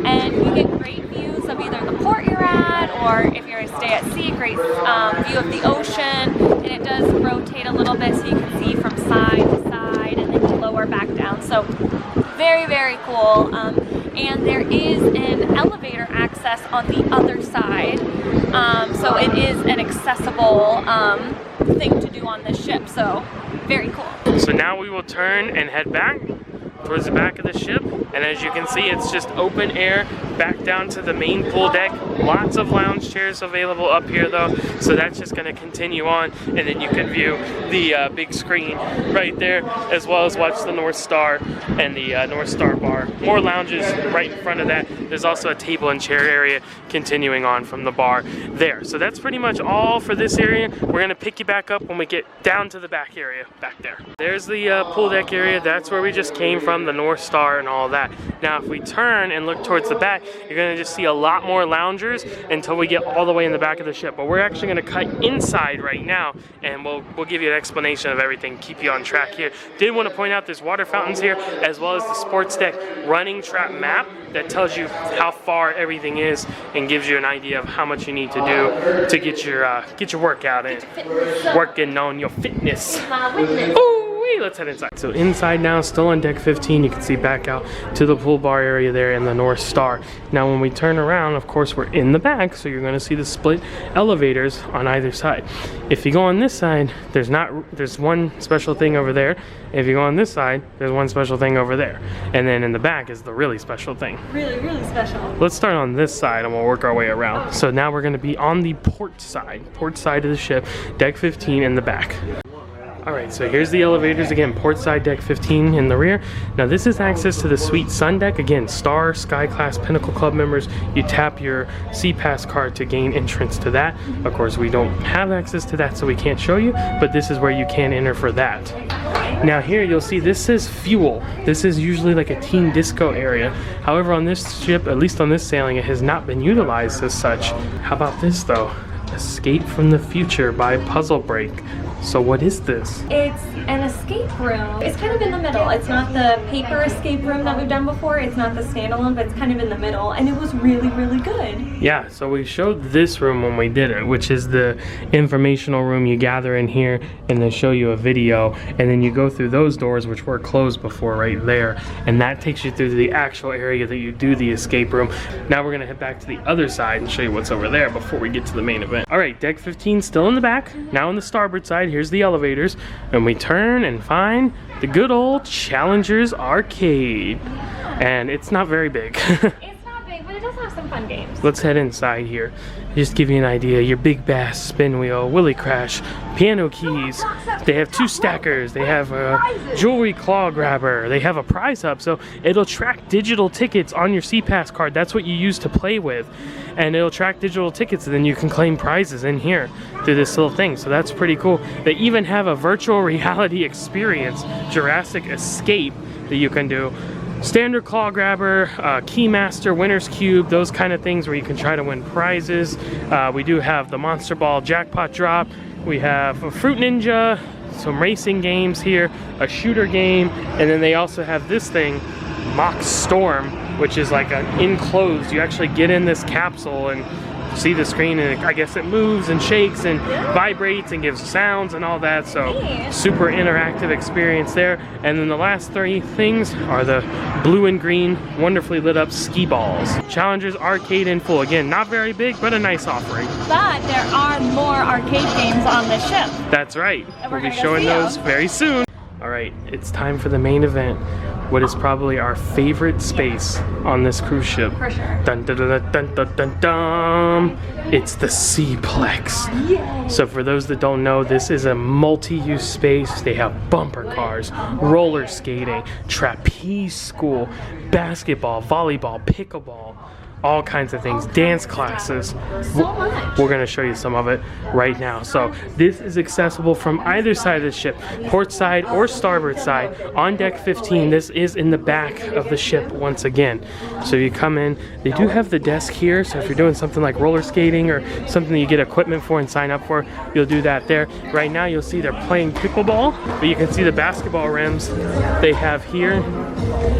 And you get great views of either the port you're at, or if you're to stay at sea, great view of the ocean. And it does rotate a little bit so you can see from side to side and then to lower back down. So very, very cool. And there is an elevator access on the other side. So it is an accessible thing to do on this ship. So very cool. So now we will turn and head back towards the back of the ship, and as you can see, it's just open air back down to the main pool deck. Lots of lounge chairs available up here though, so that's just going to continue on, and then you can view the big screen right there, as well as watch the North Star and the North Star bar. More lounges right in front of that. There's also a table and chair area continuing on from the bar there. So that's pretty much all for this area. We're going to pick you back up when we get down to the back area back there. There's the pool deck area. That's where we just came from, the North Star and all that. Now if we turn and look towards the back, you're going to just see a lot more loungers until we get all the way in the back of the ship. But we're actually going to cut inside right now, and we'll give you an explanation of everything, keep you on track here. Did want to point out there's water fountains here, as well as the sports deck running track map that tells you how far everything is and gives you an idea of how much you need to do to get your workout in, working on your fitness. Ooh, let's head inside. So inside now, still on deck 15, you can see back out to the pool bar area there in the North Star. Now when we turn around, of course we're in the back, so you're going to see the split elevators on either side. If you go on this side, there's one special thing over there. If you go on this side, there's one special thing over there. And then in the back is the really special thing. Really, really special. Let's start on this side and we'll work our way around. So now we're going to be on the port side of the ship, deck 15 in the back. Alright, so here's the elevators again, port side deck 15 in the rear. Now this is access to the suite sun deck. Again, Star, Sky Class, Pinnacle Club members, you tap your SeaPass card to gain entrance to that. Of course, we don't have access to that, so we can't show you, but this is where you can enter for that. Now here you'll see this says fuel. This is usually like a teen disco area. However, on this ship, at least on this sailing, it has not been utilized as such. How about this though? Escape from the Future by Puzzle Break. So what is this? It's an escape room. It's kind of in the middle. It's not the paper escape room that we've done before. It's not the standalone, but it's kind of in the middle. And it was really, really good. Yeah, so we showed this room when we did it, which is the informational room. You gather in here and they show you a video, and then you go through those doors, which were closed before right there, and that takes you through to the actual area that you do the escape room. Now we're gonna head back to the other side and show you what's over there before we get to the main event. All right, deck 15 still in the back. Now on the starboard side, here's the elevators, and we turn and find the good old Challengers Arcade. And it's not very big. It's not big, but it does have some fun games. Let's head inside here. Just give you an idea. Your big bass spin wheel, Willy Crash, piano keys. They have 2 stackers. They have a jewelry claw grabber. They have a prize hub, so it'll track digital tickets on your SeaPass card. That's what you use to play with, and it'll track digital tickets, and then you can claim prizes in here through this little thing. So that's pretty cool. They even have a virtual reality experience, Jurassic Escape, that you can do. Standard claw grabber, keymaster, winner's cube, those kind of things where you can try to win prizes. We do have the Monster Ball jackpot drop. We have a Fruit Ninja, some racing games here, a shooter game, and then they also have this thing, Mock Storm, which is like an enclosed. You actually get in this capsule and see the screen, and I guess it moves and shakes and vibrates and gives sounds and all that, so super interactive experience there. And then the last 3 things are the blue and green wonderfully lit up ski balls. Challengers Arcade in full. Again, not very big, but a nice offering. But there are more arcade games on the ship. That's right. And We'll we're be gonna go showing see those them. very soon. All right, it's time for the main event. What is probably our favorite space on this cruise ship. For sure. Dun dun dun dun dun dun dun. It's the SeaPlex. Yay. So for those that don't know, this is a multi-use space. They have bumper cars, roller skating, trapeze school, basketball, volleyball, pickleball, all kinds of things, dance classes. So much. We're gonna show you some of it right now. So this is accessible from either side of the ship, port side or starboard side. On deck 15, this is in the back of the ship once again. So you come in, they do have the desk here, so if you're doing something like roller skating or something that you get equipment for and sign up for, you'll do that there. Right now you'll see they're playing pickleball, but you can see the basketball rims they have here.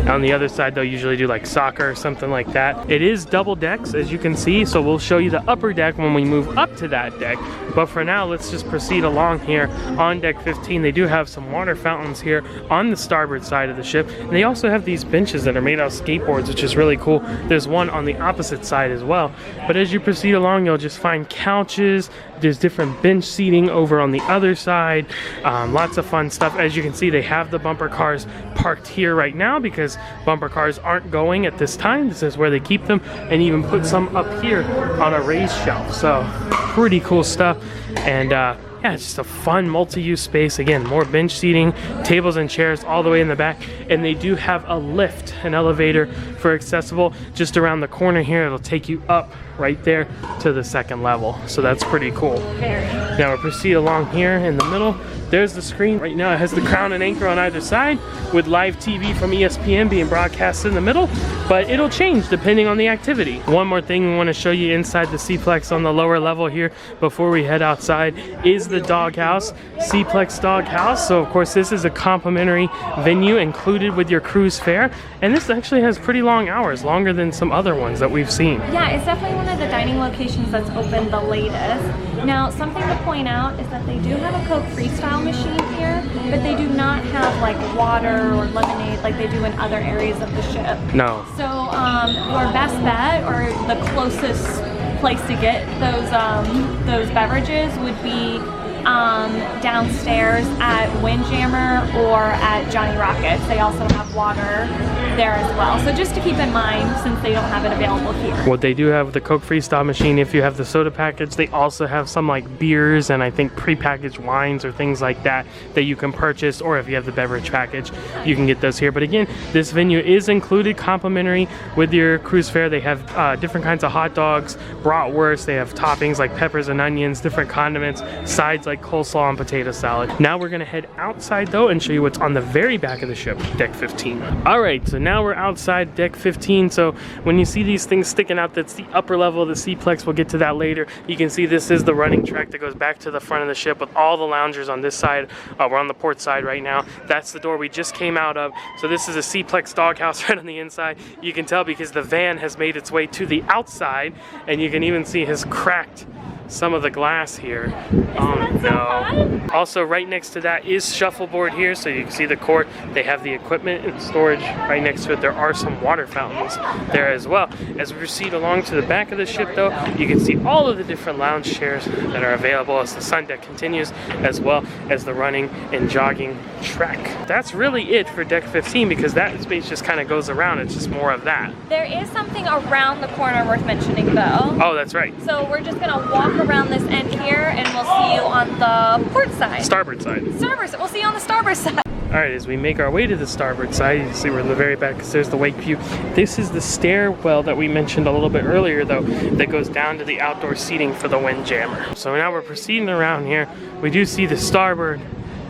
On the other side, they'll usually do like soccer or something like that. It is double decks, as you can see, so we'll show you the upper deck when we move up to that deck. But for now, let's just proceed along here on deck 15. They do have some water fountains here on the starboard side of the ship. And they also have these benches that are made out of skateboards, which is really cool. There's one on the opposite side as well. But as you proceed along, you'll just find couches. There's different bench seating over on the other side. Lots of fun stuff. As you can see, they have the bumper cars parked here right now because bumper cars aren't going at this time. This is where they keep them, and even put some up here on a raised shelf. So pretty cool stuff. And yeah, it's just a fun multi-use space. Again, more bench seating, tables and chairs all the way in the back. And they do have a lift, an elevator for accessible just around the corner here. It'll take you up right there to the 2nd level. So that's pretty cool. Very. Now we'll proceed along here in the middle. There's the screen. Right now it has the crown and anchor on either side with live TV from ESPN being broadcast in the middle, but it'll change depending on the activity. One more thing we want to show you inside the SeaPlex on the lower level here before we head outside is the doghouse, SeaPlex Doghouse. So of course this is a complimentary venue included with your cruise fare, and this actually has pretty long hours, longer than some other ones that we've seen. Yeah, it's definitely one of the dining locations that's open the latest. Now, something to point out is that they do have a Coke Freestyle machine here, but they do not have like water or lemonade like they do in other areas of the ship. No. So your best bet, or the closest place to get those beverages, would be downstairs at Windjammer or at Johnny Rockets. They also have water there as well. So just to keep in mind, since they don't have it available here. What they do have with the Coke Freestyle machine, if you have the soda package, they also have some like beers and I think prepackaged wines or things like that that you can purchase, or if you have the beverage package, you can get those here. But again, this venue is included complimentary with your cruise fare. They have different kinds of hot dogs, bratwurst, they have toppings like peppers and onions, different condiments, sides like like coleslaw and potato salad. Now we're gonna head outside though and show you what's on the very back of the ship, deck 15. All right, so now we're outside deck 15. So when you see these things sticking out, that's the upper level of the SeaPlex. We'll get to that later. You can see this is the running track that goes back to the front of the ship with all the loungers on this side. We're on the port side right now. That's the door we just came out of. So this is a SeaPlex doghouse right on the inside. You can tell because the van has made its way to the outside, and you can even see has cracked some of the glass here. Oh no. Also right next to that is shuffleboard here, so you can see the court. They have the equipment and storage right next to it. There are some water fountains there as well. As we proceed along to the back of the ship though, you can see all of the different lounge chairs that are available as the sun deck continues, as well as the running and jogging track. That's really it for deck 15 because that space just kind of goes around. It's just more of that. There is something around the corner worth mentioning though. Oh, that's right. So we're just gonna walk around this end here and we'll see you on the port side. Starboard side. We'll see you on the starboard side. All right, as we make our way to the starboard side, you can see we're in the very back because there's the wake view. This is the stairwell that we mentioned a little bit earlier though, that goes down to the outdoor seating for the Windjammer. So now we're proceeding around here. We do see the starboard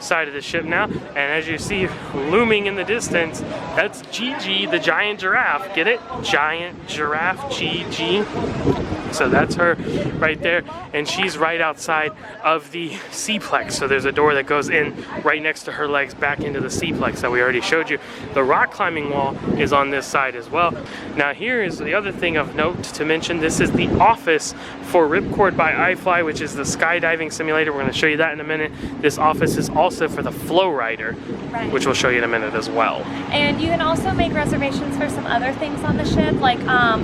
side of the ship now, and as you see looming in the distance, that's Gigi, the giant giraffe. Get it? Giant giraffe, Gigi. So that's her right there, and she's right outside of the SeaPlex. So there's a door that goes in right next to her legs back into the SeaPlex that we already showed you. The rock climbing wall is on this side as well. Now here is the other thing of note to mention. This is the office for Ripcord by iFly, which is the skydiving simulator. We're going to show you that in a minute. This office is also for the Flow Rider, which we'll show you in a minute as well. And you can also make reservations for some other things on the ship, like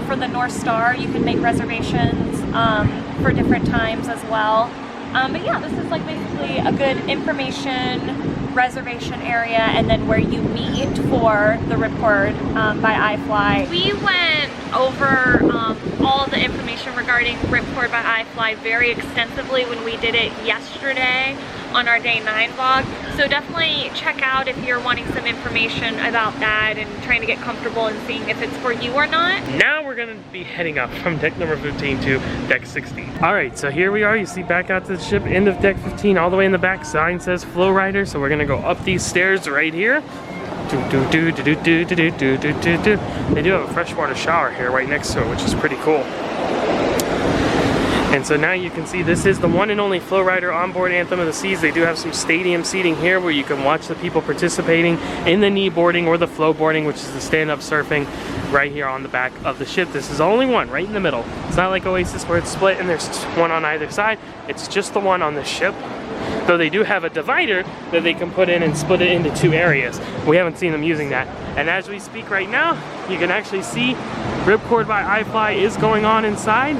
for the North Star, you can make reservations for different times as well. But yeah, this is like basically a good information reservation area, and then where you meet for the Ripcord by iFly. We went over all the information regarding Ripcord by iFly very extensively when we did it yesterday on our day 9 vlog, so definitely check out if you're wanting some information about that and trying to get comfortable and seeing if it's for you or not. Now we're gonna be heading up from deck number 15 to deck 16. All right, so here we are. You see back out to the ship, end of deck 15, all the way in the back, sign says Flow Rider, so we're gonna go up these stairs right here. They do have a freshwater shower here right next to it, which is pretty cool. And so now you can see this is the one and only Flow Rider onboard Anthem of the Seas. They do have some stadium seating here where you can watch the people participating in the knee boarding or the flow boarding, which is the stand-up surfing right here on the back of the ship. This is the only one right in the middle. It's not like Oasis where it's split and there's one on either side. It's just the one on the ship. Though they do have a divider that they can put in and split it into 2 areas. We haven't seen them using that. And as we speak right now, you can actually see Ripcord by iFly is going on inside.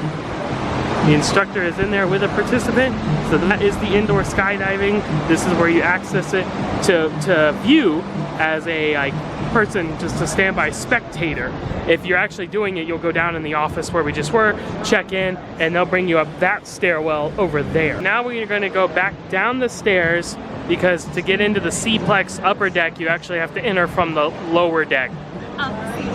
The instructor is in there with a participant, so that is the indoor skydiving. This is where you access it to view as a person, just a standby spectator. If you're actually doing it, you'll go down in the office where we just were, check in, and they'll bring you up that stairwell over there. Now we're going to go back down the stairs because to get into the SeaPlex upper deck, you actually have to enter from the lower deck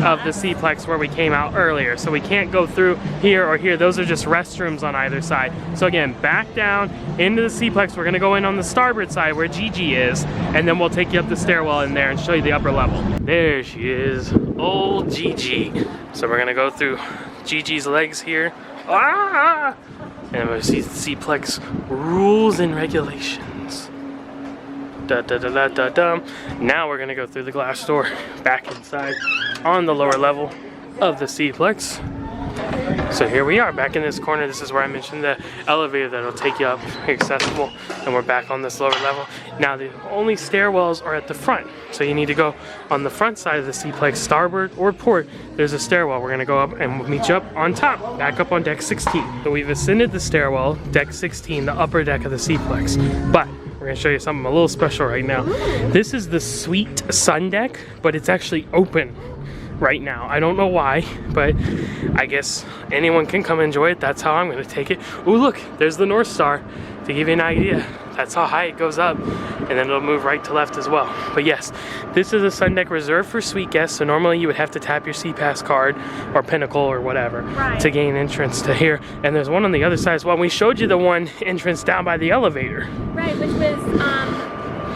of the SeaPlex where we came out earlier. So we can't go through here or here. Those are just restrooms on either side. So again, back down into the SeaPlex. We're gonna go in on the starboard side where Gigi is, and then we'll take you up the stairwell in there and show you the upper level. There she is, old Gigi. So we're gonna go through Gigi's legs here. Ah! And we'll see the SeaPlex rules and regulations. Da, da, da, da, da, da. Now we're gonna go through the glass door back inside on the lower level of the SeaPlex. So here we are back in this corner. This is where I mentioned the elevator that'll take you up, accessible, and we're back on this lower level. Now the only stairwells are at the front, so you need to go on the front side of the SeaPlex, starboard or port. There's a stairwell. We're gonna go up and we'll meet you up on top, back up on deck 16. So we've ascended the stairwell, deck 16, the upper deck of the SeaPlex, but we're gonna show you something a little special right now. This is the suite sun deck, but it's actually open. right now. I don't know why, but I guess anyone can come enjoy it. That's how I'm gonna take it. Ooh, look, there's the North Star, to give you an idea. That's how high it goes up, and then it'll move right to left as well. But yes, this is a sun deck reserved for suite guests, so normally you would have to tap your SeaPass card or Pinnacle or whatever to gain entrance to here. And there's one on the other side as well. We showed you the one entrance down by the elevator. Right, which was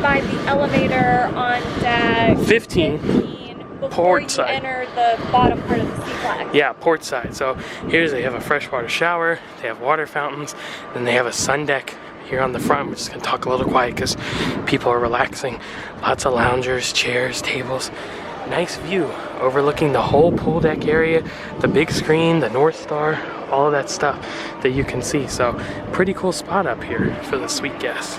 by the elevator on deck 15. Before Port you side. enter the bottom part of the SeaPlex. Yeah, port side. So here's, they have a freshwater shower, they have water fountains, then they have a sun deck here on the front. We're just gonna talk a little quiet because people are relaxing. Lots of loungers, chairs, tables. Nice view overlooking the whole pool deck area, the big screen, the North Star, all of that stuff that you can see. So pretty cool spot up here for the suite guests.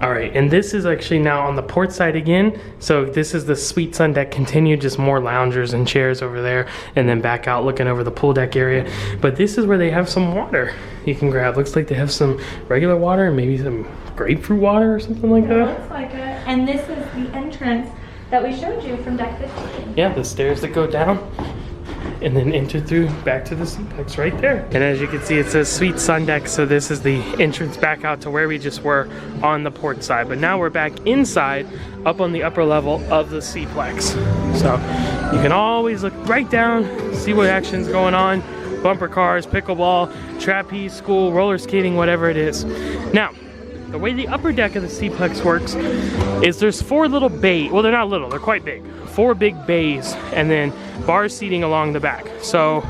All right, and this is actually now on the port side again. So this is the suite sun deck continued, just more loungers and chairs over there, and then back out looking over the pool deck area. But this is where they have some water you can grab. Looks like they have some regular water and maybe some grapefruit water or something like that. Looks like it. And this is the entrance that we showed you from deck 15. Yeah, the stairs that go down and then enter through back to the SeaPlex right there. And as you can see, it says Suite Sun Deck, so this is the entrance back out to where we just were on the port side. But now we're back inside, up on the upper level of the SeaPlex. So you can always look right down, see what action's going on. Bumper cars, pickleball, trapeze, school, roller skating, whatever it is. Now, the way the upper deck of the SeaPlex works is there's 4 little bays. Well, they're not little, they're quite big. 4 big bays, and then bar seating along the back. So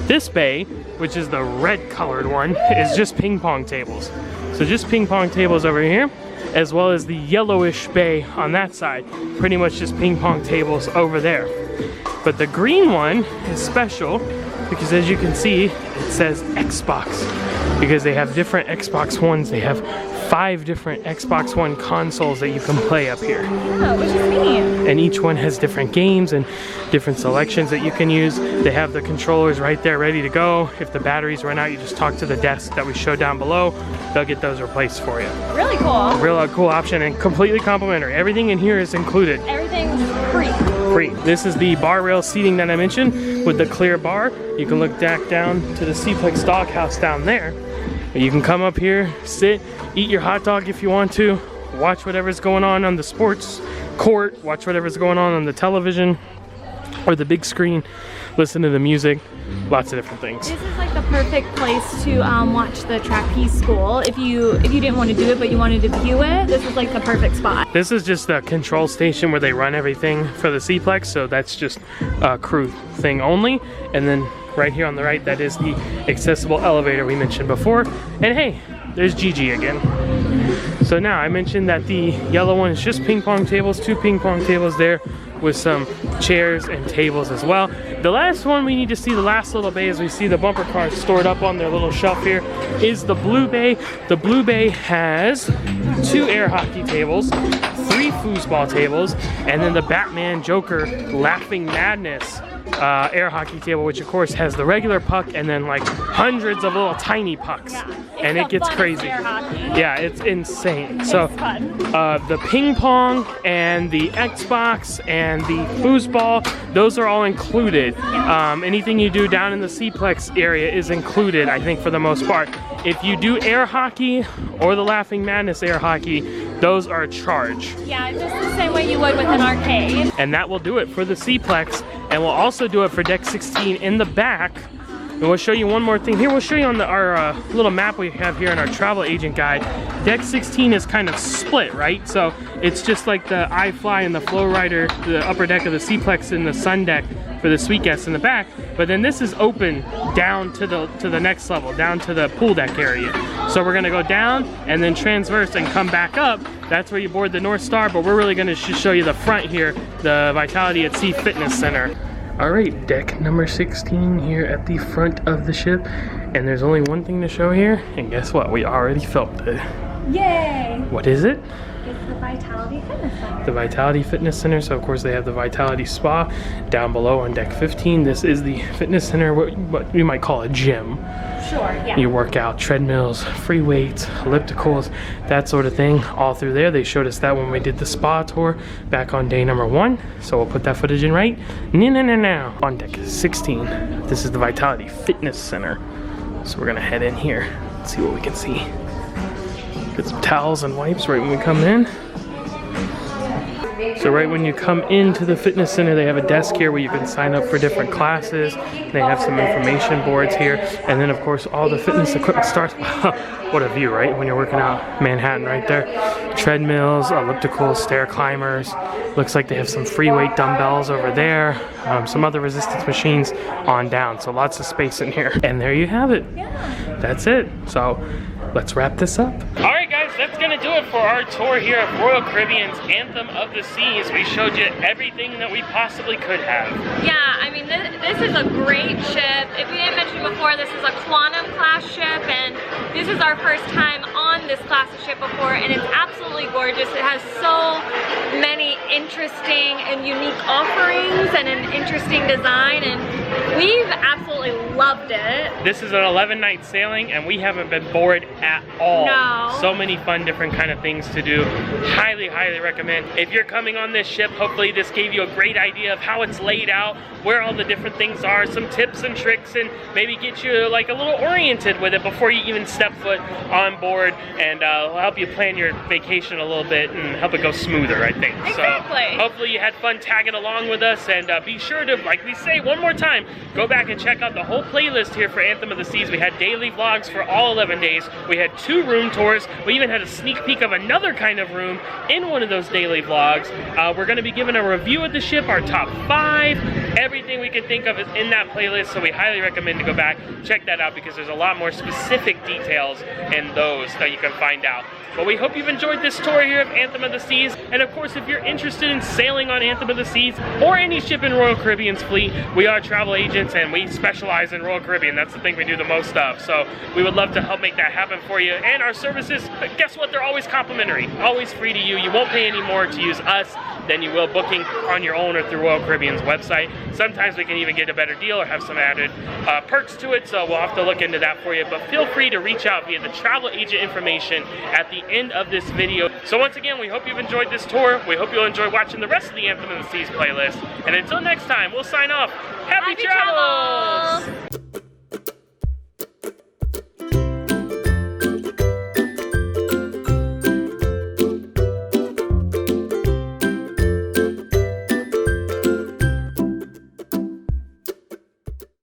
this bay, which is the red colored one, is just ping pong tables. So just ping pong tables over here, as well as the yellowish bay on that side. Pretty much just ping pong tables over there. But the green one is special because, as you can see, it says Xbox, because they have different Xbox Ones. They have 5 different Xbox One consoles that you can play up here. Yeah, which is neat. And each one has different games and different selections that you can use. They have the controllers right there ready to go. If the batteries run out, you just talk to the desk that we showed down below. They'll get those replaced for you. Really cool. Real cool option and completely complimentary. Everything in here is included. Everything's free. Free. This is the bar rail seating that I mentioned with the clear bar. You can look back down to the SeaPlex doghouse down there. You can come up here, sit, eat your hot dog if you want to, watch whatever's going on the sports court, watch whatever's going on the television or the big screen, listen to the music, lots of different things. This is like the perfect place to watch the trapeze school. If you didn't want to do it but you wanted to view it, this is like the perfect spot. This is just the control station where they run everything for the SeaPlex, so that's just a crew thing only. And then right here on the right, that is the accessible elevator we mentioned before. And hey, there's Gigi again. So now I mentioned that the yellow one is just ping pong tables, 2 ping pong tables there with some chairs and tables as well. The last one we need to see, the last little bay, as we see the bumper cars stored up on their little shelf here, is the blue bay. The blue bay has 2 air hockey tables, 3 foosball tables, and then the Batman Joker Laughing Madness air hockey table, which of course has the regular puck and then like hundreds of little tiny pucks. Yeah, and it gets crazy. Air hockey. Yeah, it's insane. So the ping pong and the Xbox and the foosball, those are all included. Anything you do down in the SeaPlex area is included, I think, for the most part. If you do air hockey or the Laughing Madness air hockey, those are a charge. Yeah, just the same way you would with an arcade. And that will do it for the SeaPlex, and we'll also do it for deck 16 in the back. And we'll show you one more thing here. We'll show you on our little map we have here in our travel agent guide. Deck 16 is kind of split, right? So it's just like the iFly and the Flow Rider, the upper deck of the SeaPlex, and the Sun Deck for the suite guests in the back. But then this is open down to the next level, down to the pool deck area. So we're gonna go down and then transverse and come back up. That's where you board the North Star, but we're really gonna show you the front here, the Vitality at Sea Fitness Center. All right, deck number 16 here at the front of the ship. And there's only one thing to show here, and guess what? We already filmed it. Yay! What is it? It's the Vitality Fitness Center. The Vitality Fitness Center. So of course they have the Vitality Spa down below on deck 15. This is the fitness center, what we might call a gym. Sure, yeah. You work out treadmills, free weights, ellipticals, that sort of thing, all through there. They showed us that when we did the spa tour back on day number 1. So we'll put that footage in right now. On deck 16, this is the Vitality Fitness Center. So we're gonna head in here and see what we can see. Get some towels and wipes right when we come in. So right when you come into the fitness center, they have a desk here where you can sign up for different classes. They have some information boards here. And then of course, all the fitness equipment starts. What a view, right? When you're working out Manhattan right there. Treadmills, ellipticals, stair climbers. Looks like they have some free weight dumbbells over there. Some other resistance machines on down. So lots of space in here. And there you have it. That's it. So let's wrap this up. All right, guys, that's gonna do it for our tour here at Royal Caribbean's Anthem of the Seas. We showed you everything that we possibly could have. Yeah, I mean, this is a great ship. If we didn't mention before, this is a Quantum class ship, and this is our first time on this class of ship before, and it's absolutely gorgeous. It has so many interesting and unique offerings and an interesting design, and we've absolutely loved it. This is an 11-night sailing, and we haven't been bored at all. No. So many fun, different kind of things to do. Highly, highly recommend. If you're coming on this ship, hopefully this gave you a great idea of how it's laid out, where all the different things are, some tips and tricks, and maybe get you like a little oriented with it before you even step foot on board, and it'll help you plan your vacation a little bit and help it go smoother, I think. Exactly. So hopefully you had fun tagging along with us, and be sure to, like we say one more time, go back and check out the whole playlist here for Anthem of the Seas. We had daily vlogs for all 11 days. We had 2 room tours. We even had a sneak peek of another kind of room in one of those daily vlogs. We're going to be giving a review of the ship, our top 5. Everything we can think of is in that playlist, so we highly recommend to go back, check that out, because there's a lot more specific details in those that you can find out. But we hope you've enjoyed this tour here of Anthem of the Seas. And of course, if you're interested in sailing on Anthem of the Seas or any ship in Royal Caribbean's fleet, we are travel agents and we specialize in Royal Caribbean. That's the thing we do the most of. So we would love to help make that happen for you. And our services, guess what? They're always complimentary, always free to you. You won't pay any more to use us than you will booking on your own or through Royal Caribbean's website. Sometimes we can even get a better deal or have some added perks to it, so we'll have to look into that for you. But feel free to reach out via the travel agent information at the end of this video. So once again, we hope you've enjoyed this tour. We hope you'll enjoy watching the rest of the Anthem of the Seas playlist. And until next time, we'll sign off. Happy travels!